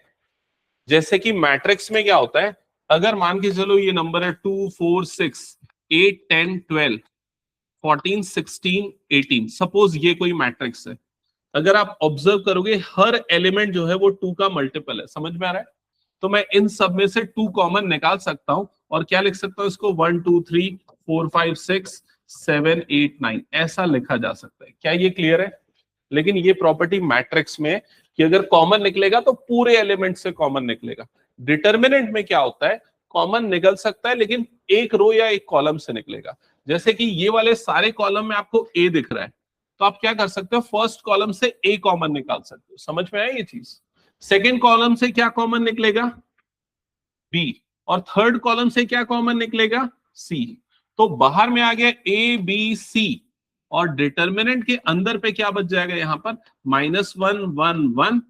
जैसे कि मैट्रिक्स में क्या होता है, अगर मान के चलो ये नंबर है 2 4 6 8 10 12 14 16 18, सपोज ये कोई मैट्रिक्स है। अगर आप ऑब्जर्व करोगे हर एलिमेंट जो है वो 2 का मल्टीपल है। समझ में आ रहा है? तो मैं इन सब में से 2 कॉमन निकाल सकता हूं और क्या लिख सकता हूं इसको? 1 2 3 4 5 6 7 8 9 ऐसा लिखा जा सकता है। क्या ये क्लियर है? लेकिन ये प्रॉपर्टी मैट्रिक्स में है कि अगर कॉमन निकलेगा तो पूरे एलिमेंट से कॉमन निकलेगा। डिटरमिनेंट में क्या होता है? कॉमन निकल सकता है लेकिन एक रो या एक कॉलम से निकलेगा। जैसे कि ये वाले सारे कॉलम में आपको ए दिख रहा है, तो आप क्या कर सकते हो? फर्स्ट कॉलम से ए कॉमन निकाल सकते हो। समझ में आया ये चीज? सेकेंड कॉलम से क्या कॉमन निकलेगा? बी। और थर्ड कॉलम से क्या कॉमन निकलेगा? सी। तो बाहर में आ गया ए बी सी, और डिटर्मिनेंट के अंदर पे क्या बच जाएगा? यहां पर -1 1 1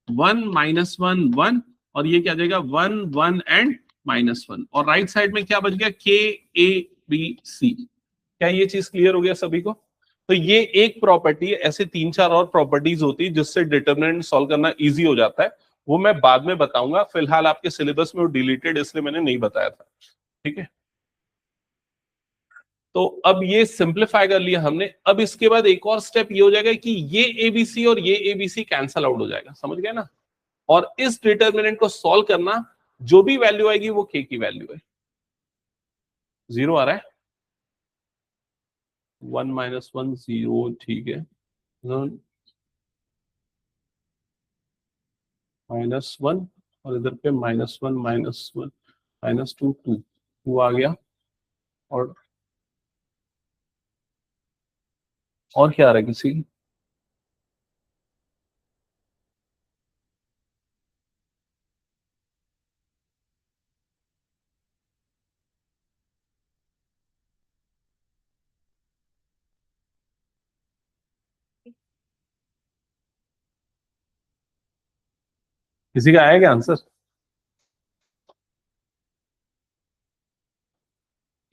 1 -1 1, और ये क्या जाएगा? 1 1 एंड -1, और राइट साइड में क्या बच गया? के ए बी सी। क्या ये चीज क्लियर हो गया सभी को? तो ये एक प्रॉपर्टी है, ऐसे 3 4 और प्रॉपर्टीज होती है जिससे डिटर्मिनेंट सॉल्व करना इजी हो जाता है। वो मैं बाद में बताऊंगा, फिलहाल आपके सिलेबस में वो डिलीटेड इसलिए मैंने नहीं बताया था। ठीक है? तो अब ये सिंप्लीफाई कर लिया हमने। अब इसके बाद एक और स्टेप ये हो जाएगा कि ये एबीसी और ये एबीसी कैंसल आउट हो जाएगा। समझ गए ना? और इस डिटर्मिनेंट को सॉल्व करना, जो भी वैल्यू आएगी वो के की वैल्यू है। जीरो आ रहा है? 1 -1 0, ठीक है। -1, और इधर पे -1 -1 -2 2। वो आ गया। और क्या आ रहा है किसी? किसी का आया क्या आंसर?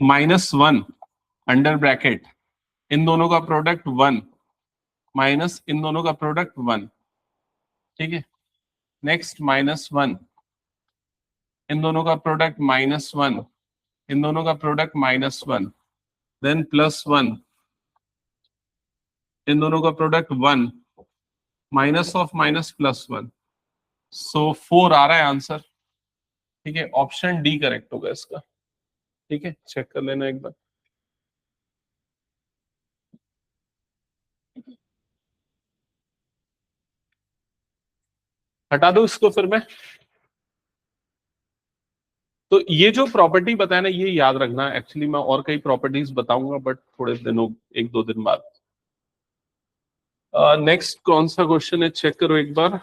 -1 अंडर ब्रैकेट इन दोनों का प्रोडक्ट 1 माइनस इन दोनों का प्रोडक्ट 1। ठीक है, नेक्स्ट -1 इन दोनों का प्रोडक्ट -1 इन दोनों का प्रोडक्ट -1, देन +1 इन दोनों का प्रोडक्ट 1, माइनस ऑफ माइनस +1। सो 4 आ रहा है आंसर। ठीक है, ऑप्शन डी करेक्ट होगा इसका। ठीक है, चेक कर लेना एक बार। हटा दो इसको फिर मैं। तो ये जो प्रॉपर्टी बताया ना, ये याद रखना। एक्चुअली मैं और कई प्रॉपर्टीज बताऊंगा बट थोड़े दिनों, 1-2 दिन बाद। नेक्स्ट कौन सा क्वेश्चन है, चेक करो एक बार।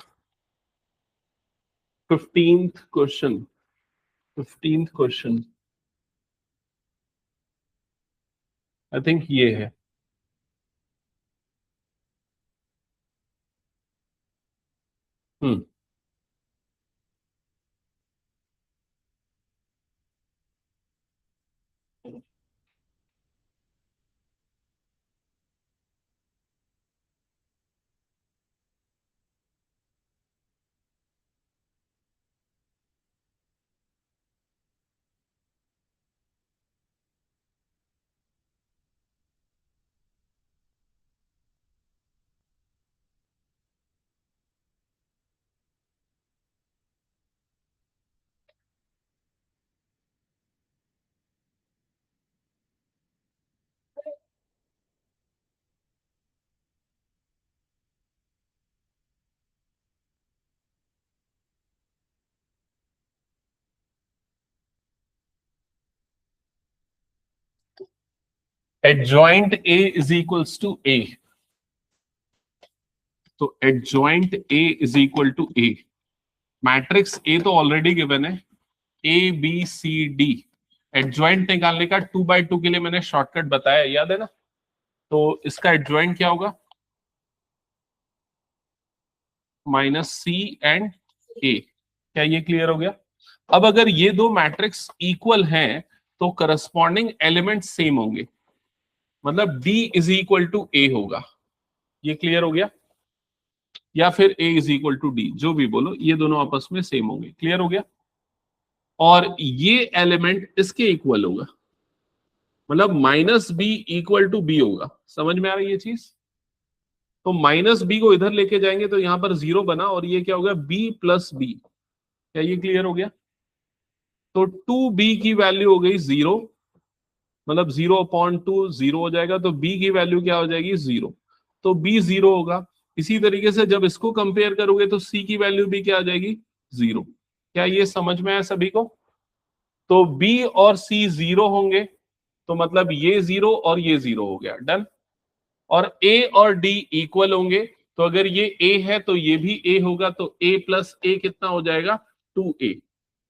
15th question. 15th question I think ये है। हम्म। Adjoint A is equals to A. तो adjoint A is equal to A. Matrix A तो ऑलरेडी गिवन है, ABCD। एडजॉइंट निकालने का 2/2 के लिए मैंने शॉर्टकट बताया, याद है ना? तो इसका एडजॉइंट क्या होगा? -C and A। क्या ये क्लियर हो गया? अब अगर ये दो मैट्रिक्स इक्वल हैं तो करस्पॉन्डिंग एलिमेंट सेम होंगे, मतलब D is equal to A होगा। ये क्लियर हो गया? या फिर A is equal to D, जो भी बोलो, ये दोनों आपस में सेम होंगे। क्लियर हो गया? और ये एलिमेंट इसके इक्वल होगा, मतलब -B इक्वल टू बी होगा। समझ में आ रही है ये चीज? तो -B को इधर लेके जाएंगे तो यहां पर 0 बना, और ये क्या हो गया? B+B। क्या ये क्लियर हो गया? तो 2B की वैल्यू हो गई 0, मतलब 0/2 0 हो जाएगा, तो B की वैल्यू क्या हो जाएगी? 0। तो B 0 होगा। इसी तरीके से जब इसको कंपेयर करोगे तो C की वैल्यू भी क्या आ जाएगी? 0। क्या ये समझ में आया सभी को? तो B और C 0 होंगे, तो मतलब ये 0 और ये 0 हो गया, डन। और A और D इक्वल होंगे, तो अगर ये A है तो ये भी A होगा, तो A+A कितना हो जाएगा? 2A।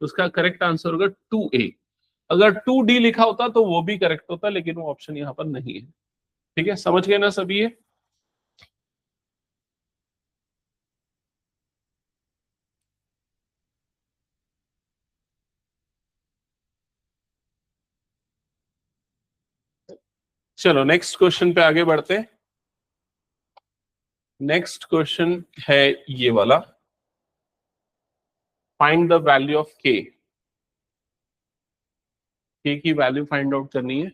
तो उसका करेक्ट आंसर होगा 2A। अगर 2D लिखा होता तो वो भी करेक्ट होता, लेकिन वो ऑप्शन यहाँ पर नहीं है। ठीक है, समझ गए ना सभी ये? चलो नेक्स्ट क्वेश्चन पे आगे बढ़ते हैं। नेक्स्ट क्वेश्चन है ये वाला। फाइंड द वैल्यू ऑफ के की वैल्यू फाइंड आउट करनी है।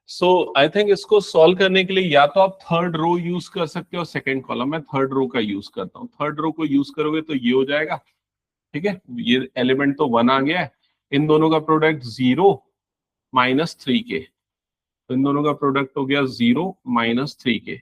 सो आई थिंक इसको सॉल्व करने के लिए या तो आप थर्ड रो यूज कर सकते हो, सेकंड कॉलम में थर्ड रो का यूज करता हूँ। थर्ड रो को यूज करोगे तो ये हो जाएगा, ठीक है, ये एलिमेंट तो 1 आ गया है, इन दोनों का प्रोडक्ट 0 माइनस 3k, तो इन दोनों का प्रोडक्ट हो गया 0 minus 3k,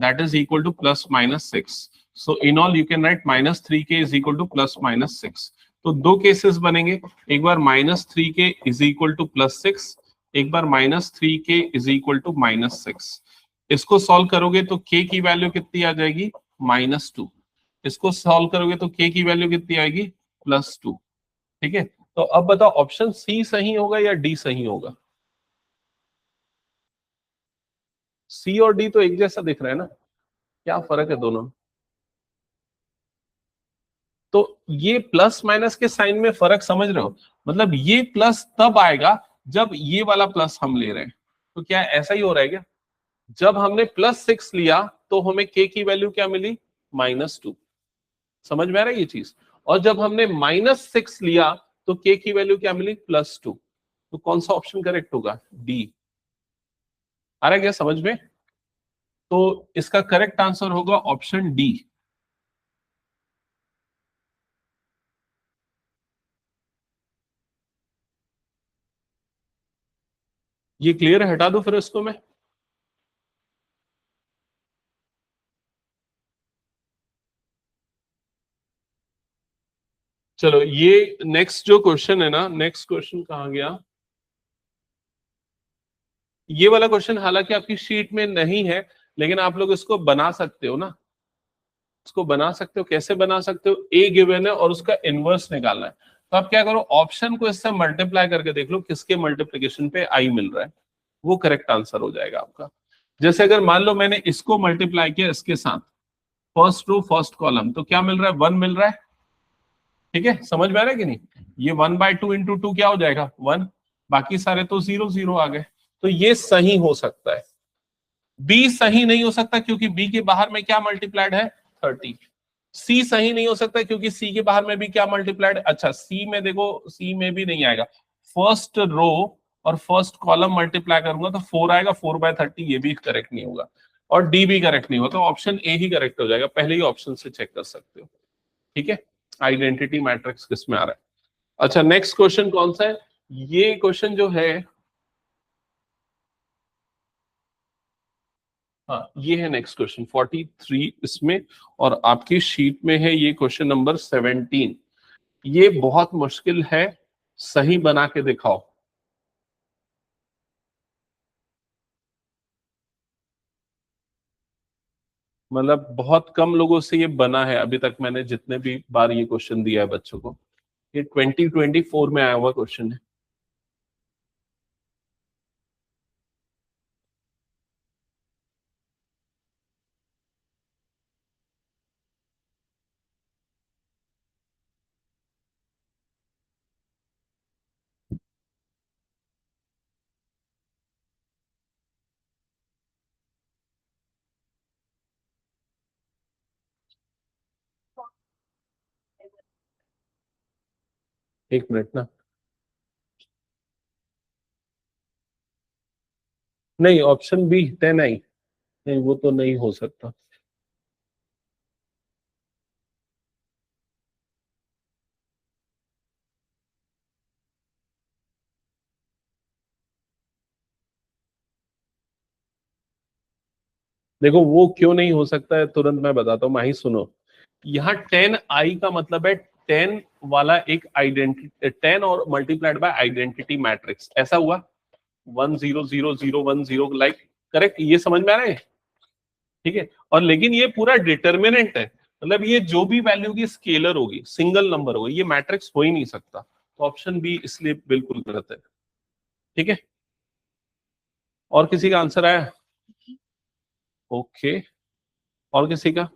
that is equal to plus minus 6। So in all you can write minus 3k is equal to plus minus 6। तो दो केसेस बनेंगे, एक बार minus 3k is equal to plus 6, एक बार minus 3k is equal to minus 6। इसको solve करोगे तो k की वैल्यू कितनी आ जाएगी, -2। इसको सॉल्व करोगे तो k की वैल्यू कितनी आएगी, +2। ठीक है, तो अब बताओ ऑप्शन सी सही होगा या डी सही होगा? सी और डी तो एक जैसा दिख रहा है ना, क्या फर्क है दोनों में? तो ये प्लस माइनस के साइन में फर्क समझ रहे हो? मतलब ये प्लस तब आएगा जब ये वाला प्लस हम ले रहे हैं। तो क्या ऐसा ही हो रहा है क्या? जब हमने +6 लिया तो हमें k की वैल्यू क्या मिली, -2। समझ में आ रहा है ये चीज? और जब हमने -6 लिया तो k की वैल्यू क्या मिली, +2। तो कौन सा ऑप्शन करेक्ट होगा, डी। आ रहा है क्या समझ में? तो इसका करेक्ट आंसर होगा ऑप्शन डी। ये क्लियर है? हटा दो फिर इसको मैं। चलो ये नेक्स्ट जो क्वेश्चन है ना, नेक्स्ट क्वेश्चन कहां गया? ये वाला क्वेश्चन हालांकि आपकी शीट में नहीं है, लेकिन आप लोग इसको बना सकते हो ना, इसको बना सकते हो। कैसे बना सकते हो? ए गिवन है और उसका इनवर्स निकालना है। तो आप क्या करो, ऑप्शन को इससे मल्टीप्लाई करके देख लो किसके मल्टीप्लीकेशन पे आई मिल रहा है, वो करेक्ट आंसर हो जाएगा आपका। जैसे अगर मान लो मैंने इसको मल्टीप्लाई किया इसके साथ, फर्स्ट रो फर्स्ट कॉलम, तो क्या मिल रहा है, 1 मिल रहा है। ठीक है, समझ में आ रहा है कि नहीं? ये 1/2 इंटू 2 क्या हो जाएगा, 1। बाकी सारे तो 0 0 आ गए। तो ये सही हो सकता है। बी सही नहीं हो सकता क्योंकि बी के बाहर में क्या मल्टीप्लाइड है, 30। सी सही नहीं हो सकता क्योंकि सी के बाहर में भी क्या मल्टीप्लाइड, अच्छा सी में देखो, सी में भी नहीं आएगा। फर्स्ट रो और फर्स्ट कॉलम मल्टीप्लाई करूंगा तो 4 आएगा, 4/30, ये भी करेक्ट नहीं होगा। और डी भी करेक्ट नहीं होगा, तो ऑप्शन ए ही करेक्ट हो जाएगा। पहले ही ऑप्शन से चेक कर सकते हो। ठीक है, आइडेंटिटी मैट्रिक्स किसमें आ रहा है। अच्छा नेक्स्ट क्वेश्चन कौन सा है? ये क्वेश्चन जो है, हाँ ये है नेक्स्ट क्वेश्चन 43 इसमें, और आपकी शीट में है ये क्वेश्चन नंबर 17। ये बहुत मुश्किल है, सही बना के दिखाओ। मतलब बहुत कम लोगों से ये बना है अभी तक, मैंने जितने भी बार ये क्वेश्चन दिया है बच्चों को। ये 2024 में आया हुआ क्वेश्चन है। एक मिनट ना, नहीं ऑप्शन बी 10 आई, नहीं वो तो नहीं हो सकता। देखो वो क्यों नहीं हो सकता है, तुरंत मैं बताता हूँ, माही सुनो। यहाँ 10 आई का मतलब है 10 वाला एक आइडेंटिटी, 10 और मल्टीप्लाइड बाय आइडेंटिटी मैट्रिक्स, ऐसा हुआ 1 0 0 0 1 0, लाइक करेक्ट, ये समझ में आ रहा है? ठीक है, और लेकिन ये पूरा डिटर्मिनेंट है, मतलब ये जो भी वैल्यू की स्केलर होगी, सिंगल नंबर होगी, ये मैट्रिक्स हो ही नहीं सकता। तो ऑप्शन बी इसलिए बिल्कुल गलत है। ठीक है, और किसी का आंसर आया? ओके, और किसी का?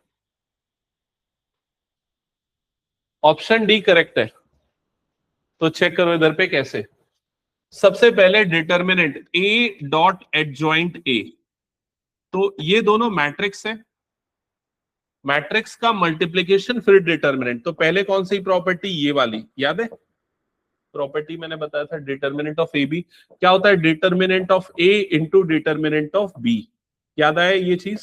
ऑप्शन डी करेक्ट है। तो चेक करो इधर पे कैसे। सबसे पहले determinant A dot adjoint A, तो ये दोनों मैट्रिक्स है, मैट्रिक्स का मल्टीप्लीकेशन फिर डिटर्मिनेंट। तो पहले कौन सी प्रॉपर्टी, ये वाली याद है, प्रॉपर्टी मैंने बताया था डिटर्मिनेंट ऑफ ए बी क्या होता है, determinant of A into determinant of B. याद आया ये चीज?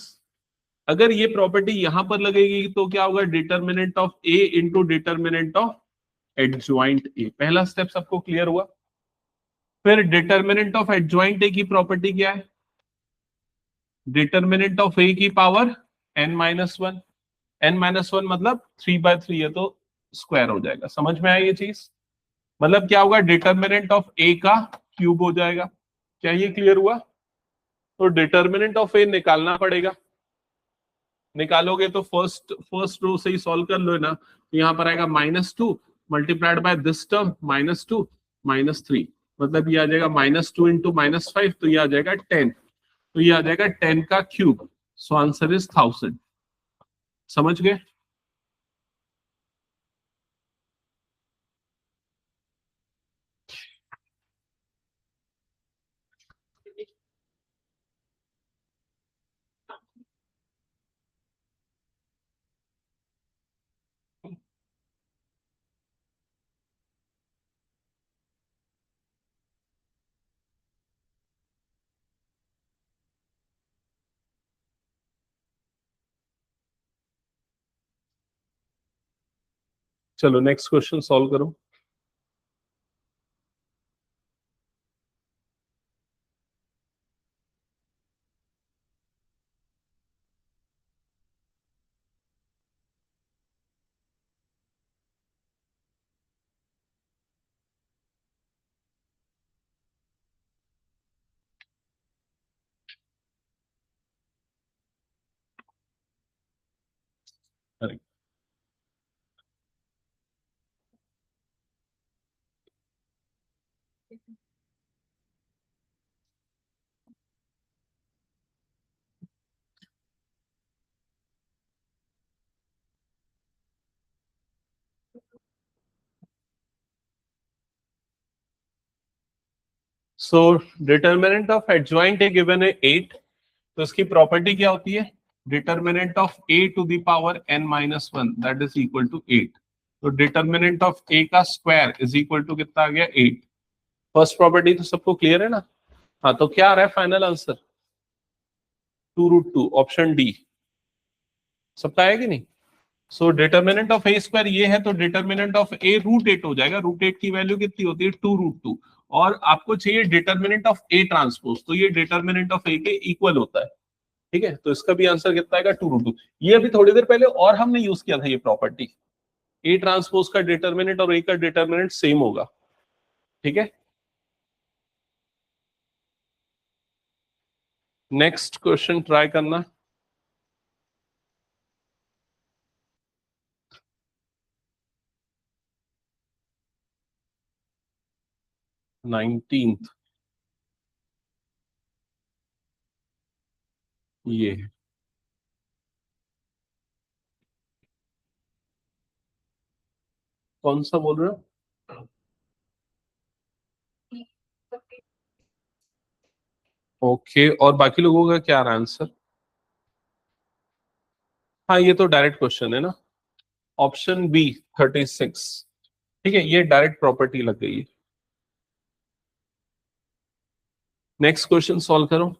अगर ये प्रॉपर्टी यहां पर लगेगी तो क्या होगा, determinant of A into determinant of adjoint ए। पहला स्टेप सबको क्लियर हुआ। फिर डिटर्मिनेंट ऑफ एडजॉइंट ए की प्रॉपर्टी क्या है, डिटर्मिनेंट ऑफ ए की पावर n-1। n-1 मतलब 3/3 है तो स्क्वायर हो जाएगा। समझ में आया ये चीज? मतलब क्या होगा, डिटर्मिनेंट ऑफ ए का क्यूब हो जाएगा। क्या ये क्लियर हुआ? तो डिटर्मिनेंट ऑफ ए निकालना पड़ेगा। निकालोगे तो फर्स्ट रो से ही सॉल्व कर लो ना। तो यहां पर आएगा -2 मल्टीप्लाइड बाय दिस टर्म -2 -3, मतलब ये आ जाएगा -2 इंटू -5, तो ये आ जाएगा 10। तो ये आ जाएगा 10 का क्यूब। So answer is 1000। समझ गए? चलो नेक्स्ट क्वेश्चन सॉल्व करो। अरे so determinant of adjoint A given है 8, तो इसकी प्रॉपर्टी क्या होती है, determinant of A to the power n-1 that is equal to 8। तो डिटर्मिनेंट ऑफ ए का स्क्वायर इज इक्वल टू कितना आ गया, 8। फर्स्ट प्रॉपर्टी तो सबको क्लियर है ना? हाँ, तो क्या आ रहा है फाइनल आंसर, 2√2, ऑप्शन डी। सबका है कि नहीं? सो डिटर्मिनेंट ऑफ ए स्क्वायर ये है, तो डिटर्मिनेंट ऑफ ए √8 हो जाएगा। √8 की वैल्यू कितनी होती है, 2√2। और आपको चाहिए डिटर्मिनेंट ऑफ ए ट्रांसपोज, तो ये डिटर्मिनेंट ऑफ ए के इक्वल होता है। ठीक है, तो इसका भी आंसर कितना आएगा, 2√2। ये अभी थोड़ी देर पहले और हमने यूज किया था ये प्रॉपर्टी, ए ट्रांसपोज का डिटर्मिनेंट और ए का डिटर्मिनेंट सेम होगा। ठीक है, नेक्स्ट क्वेश्चन ट्राई करना। 19th ये है। कौन सा बोल रहे हो? ओके, और बाकी लोगों का क्या रहा आंसर? हाँ, ये तो डायरेक्ट क्वेश्चन है ना, ऑप्शन बी 36। ठीक है, ये डायरेक्ट प्रॉपर्टी लग गई है। नेक्स्ट क्वेश्चन सॉल्व करो।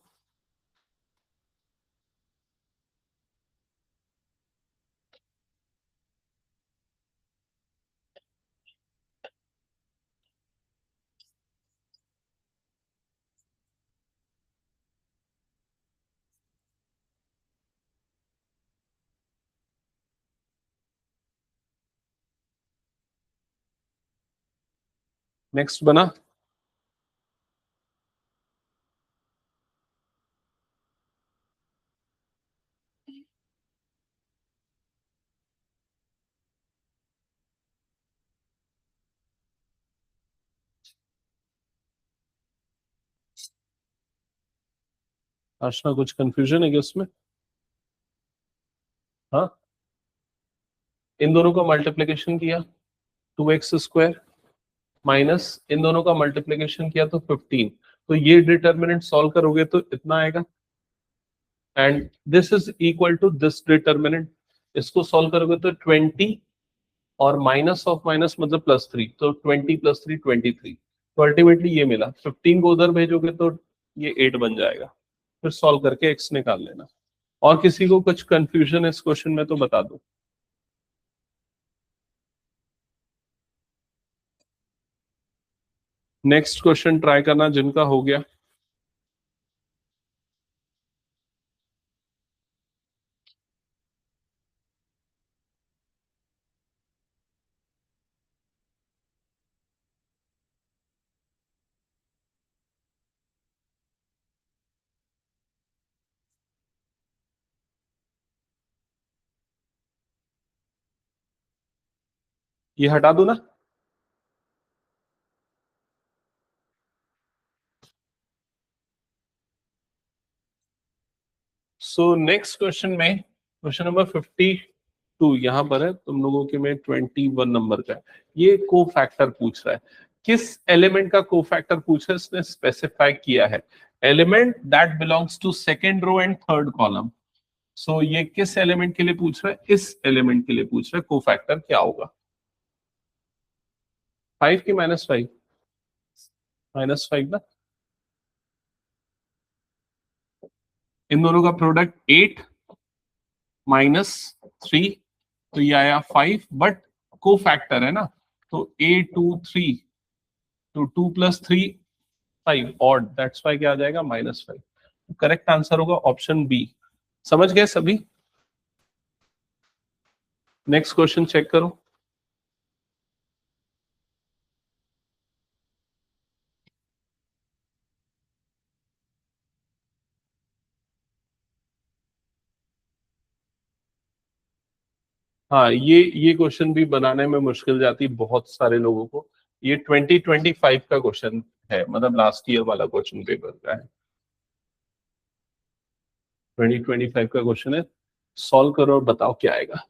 नेक्स्ट बना, आशना कुछ कंफ्यूजन है क्या उसमें? हाँ, इन दोनों का मल्टीप्लिकेशन किया 2x² माइनस इन दोनों का मल्टीप्लिकेशन किया तो 15, तो ये डिटर्मिनेंट सॉल्व करोगे तो इतना आएगा, and this is equal to this determinant, इसको सॉल्व करोगे तो 20 और माइनस ऑफ माइनस मतलब +3, तो 20 + 3 23। तो अल्टीमेटली ये मिला। 15 को उधर भेजोगे तो ये 8 बन जाएगा। फिर सॉल्व करके x निकाल लेना। और किसी को कुछ कंफ्यूजन इस क्वेश्चन में तो बता दो। नेक्स्ट क्वेश्चन ट्राई करना जिनका हो गया। ये हटा दो ना। सो नेक्स्ट क्वेश्चन में क्वेश्चन नंबर 52 यहां पर है, तुम लोगों के में 21 नंबर का है। ये को फैक्टर पूछ रहा है। किस एलिमेंट का को फैक्टर पूछ रहा है, इसने स्पेसिफाई किया है element that belongs to second row and third column. So ये किस एलिमेंट के लिए पूछ रहा है, इस एलिमेंट के लिए पूछ रहा है को फैक्टर क्या होगा। 5 की -5, -5 ना। इन दोनों का प्रोडक्ट 8 -3, तो ये आया 5, बट को फैक्टर है ना, तो A23 तो 2 + 3 5 ऑड, दैट्स वाई क्या आ जाएगा -5। करेक्ट आंसर होगा ऑप्शन बी। समझ गए सभी। नेक्स्ट क्वेश्चन चेक करो। हाँ, ये क्वेश्चन भी बनाने में मुश्किल जाती है बहुत सारे लोगों को। ये 2025 का क्वेश्चन है, मतलब लास्ट ईयर वाला क्वेश्चन पेपर का है। 2025 का क्वेश्चन है, सॉल्व करो और बताओ क्या आएगा।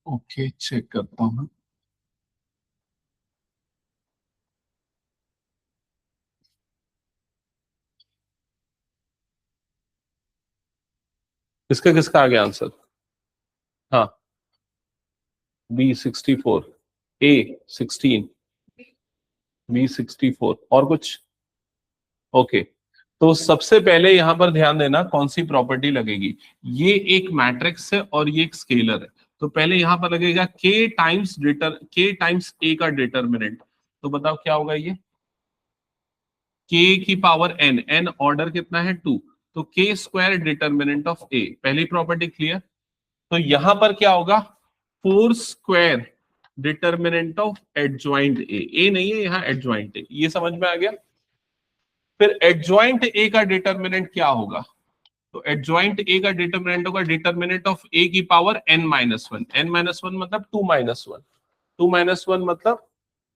ओके, चेक करता हूँ। किसका किसका आ गया आंसर। हाँ, B64, A16, B64 और कुछ। ओके, तो सबसे पहले यहां पर ध्यान देना कौन सी प्रॉपर्टी लगेगी। ये एक मैट्रिक्स है और ये एक स्केलर है, तो पहले यहां पर लगेगा k टाइम्स a का डिटरमिनेंट। तो बताओ क्या होगा ये, k की पावर n ऑर्डर कितना है 2, तो k² डिटरमिनेंट ऑफ a, पहली प्रॉपर्टी क्लियर। तो यहां पर क्या होगा 4² डिटरमिनेंट ऑफ एडजॉइंट ए नहीं है यहाँ, एडजॉइंट ए, ये समझ में आ गया। फिर एडजॉइंट ए का डिटरमिनेंट क्या होगा, तो एडजॉइंट ए का डिटरमिनेंट होगा डिटरमिनेंट ऑफ ए की पावर n-1, n-1 मतलब 2-1, 2-1 मतलब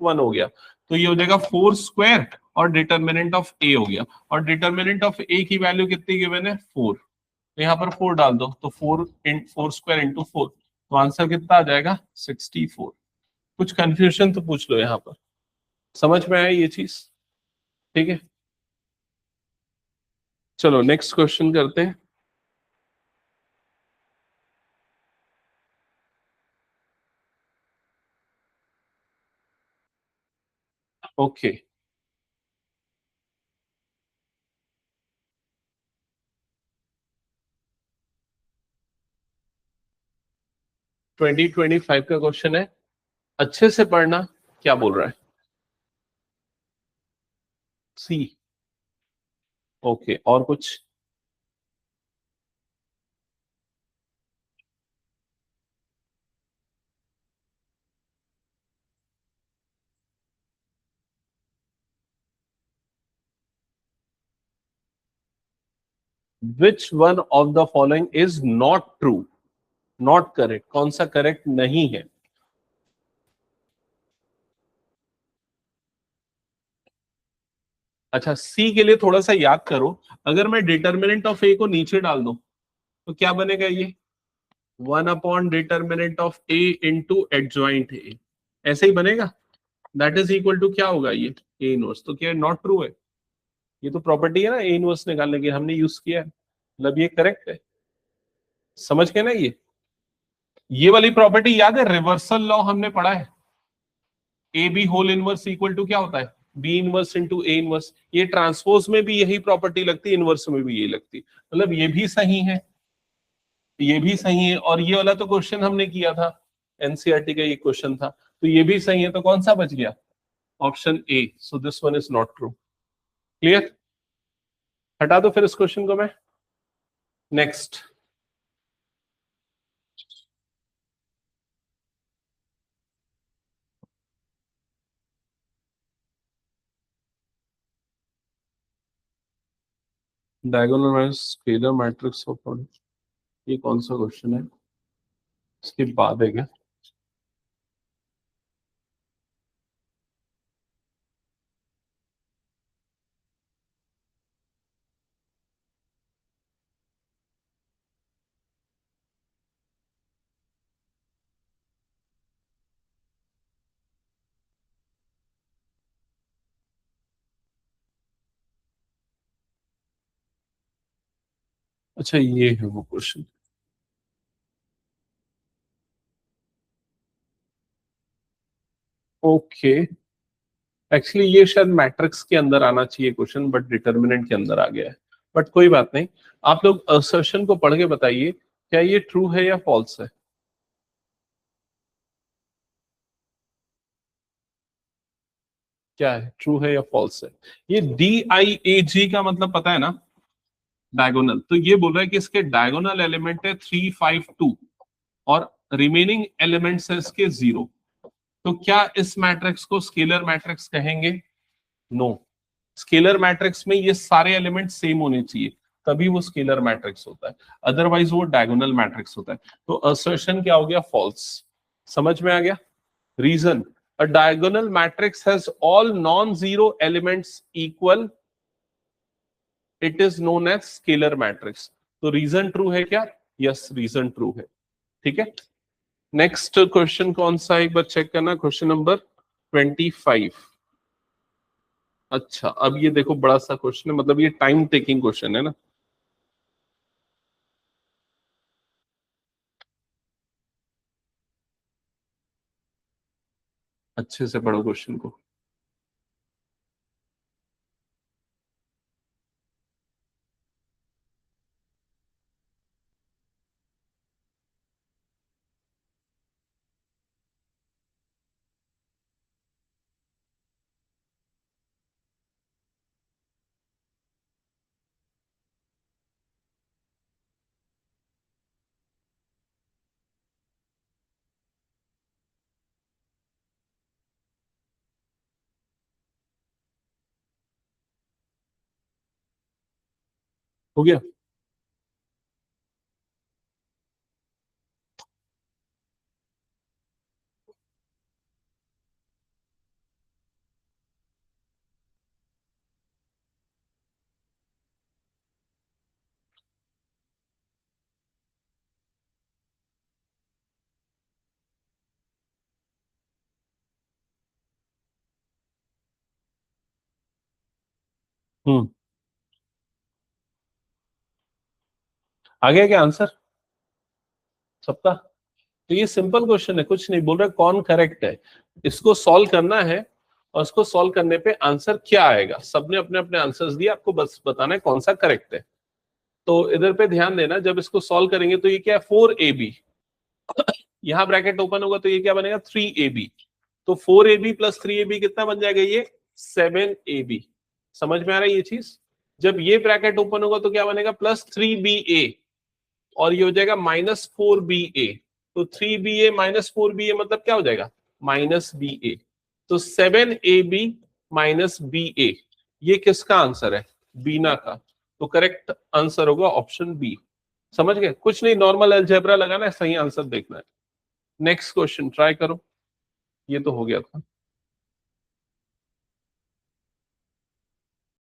1 हो गया। तो ये हो जाएगा 4² और डिटरमिनेंट ऑफ ए हो गया, और डिटरमिनेंट ऑफ ए की वैल्यू कितनी गिवन है 4, तो यहाँ पर 4 डाल दो, तो 4² इंटू 4, तो आंसर कितना आ जाएगा 64। कुछ कंफ्यूजन तो पूछ लो यहाँ पर, समझ में आया ये चीज। ठीक है, चलो नेक्स्ट क्वेश्चन करते हैं। ओके, 2025 का क्वेश्चन है, अच्छे से पढ़ना। क्या बोल रहा है, सी। ओके, और कुछ। Which one of the following is not true, not correct, कौन सा करेक्ट नहीं है। अच्छा, सी के लिए थोड़ा सा याद करो। अगर मैं डिटरमिनेंट ऑफ ए को नीचे डाल दूं तो क्या बनेगा ये, 1 upon determinant of A into adjoint ए, ऐसे ही बनेगा। दैट इज इक्वल टू क्या होगा, ये ए इनवर्स। तो क्या नॉट ट्रू है? ये तो प्रॉपर्टी है ना ए इनवर्स निकालने की, हमने यूज किया है, मतलब ये करेक्ट है। समझ गए ना? ये वाली प्रॉपर्टी याद है, रिवर्सल लॉ हमने पढ़ा है। A B whole inverse equal to क्या होता है, B inverse into A inverse. ये ट्रांसपोज में भी यही प्रॉपर्टी लगती है, इनवर्स में भी यही लगती है। मतलब ये भी सही है, ये भी सही है, और ये वाला तो क्वेश्चन हमने किया था, एनसीईआरटी का ये क्वेश्चन था, तो ये भी सही है। तो कौन सा बच गया? Option A. So this one is not true. Clear? हटा दो फिर इस क्वेश्चन को मैं। Next, diagonal scalar matrix of, ये कौन सा क्वेश्चन है? इसके बाद है क्या? अच्छा, ये है वो क्वेश्चन। ओके, एक्चुअली ये शायद मैट्रिक्स के अंदर आना चाहिए क्वेश्चन, बट डिटर्मिनेंट के अंदर आ गया है। बट कोई बात नहीं, आप लोग असर्शन को पढ़ के बताइए, क्या ये ट्रू है या फॉल्स है? क्या है, ट्रू है या फॉल्स है? ये DIAG का मतलब पता है ना, डायगोनल। तो ये बोल रहा है कि इसके डायगोनल एलिमेंट है 352 और रिमेनिंग एलिमेंट्स है इसके 0। तो क्या इस मैट्रिक्स को स्केलर मैट्रिक्स कहेंगे? नो। स्केलर मैट्रिक्स में ये सारे एलिमेंट सेम होने चाहिए, तभी वो स्केलर मैट्रिक्स होता है, अदरवाइज वो डायगोनल मैट्रिक्स होता है। तो असर्शन क्या हो गया? फॉल्स। समझ में आ गया? Reason, a diagonal matrix has all non zero elements equal, it is known as scalar matrix. तो रीजन ट्रू है क्या? यस, रीजन ट्रू है। ठीक है, नेक्स्ट क्वेश्चन कौन सा, एक बार चेक करना, क्वेश्चन नंबर 25। अच्छा, अब ये देखो बड़ा सा क्वेश्चन है, मतलब ये टाइम टेकिंग क्वेश्चन है ना। अच्छे से पढ़ो क्वेश्चन को। हो गया? हम्म, आ गया क्या आंसर सबका? तो ये सिंपल क्वेश्चन है, कुछ नहीं बोल रहा कौन करेक्ट है, इसको सॉल्व करना है, और इसको सॉल्व करने पे आंसर क्या आएगा। सबने अपने अपने आंसर्स दिए, आपको बस बताना है कौन सा करेक्ट है। तो इधर पे ध्यान देना, जब इसको सॉल्व करेंगे तो ये क्या है, 4AB, यहां ब्रैकेट ओपन होगा तो ये क्या बनेगा, 3AB। तो 4AB प्लस 3AB कितना बन जाएगा, ये 7AB। समझ में आ रहा है ये चीज? जब ये ब्रैकेट ओपन होगा तो क्या बनेगा, +3BA, और ये हो जाएगा -4BA। तो 3BA -4BA मतलब क्या हो जाएगा, -BA। तो 7AB -BA, ये किसका आंसर है, बीना का। तो करेक्ट आंसर होगा ऑप्शन बी। समझ गए? कुछ नहीं, नॉर्मल अलजेब्रा लगाना है, सही आंसर देखना है। नेक्स्ट क्वेश्चन ट्राई करो। ये तो हो गया था।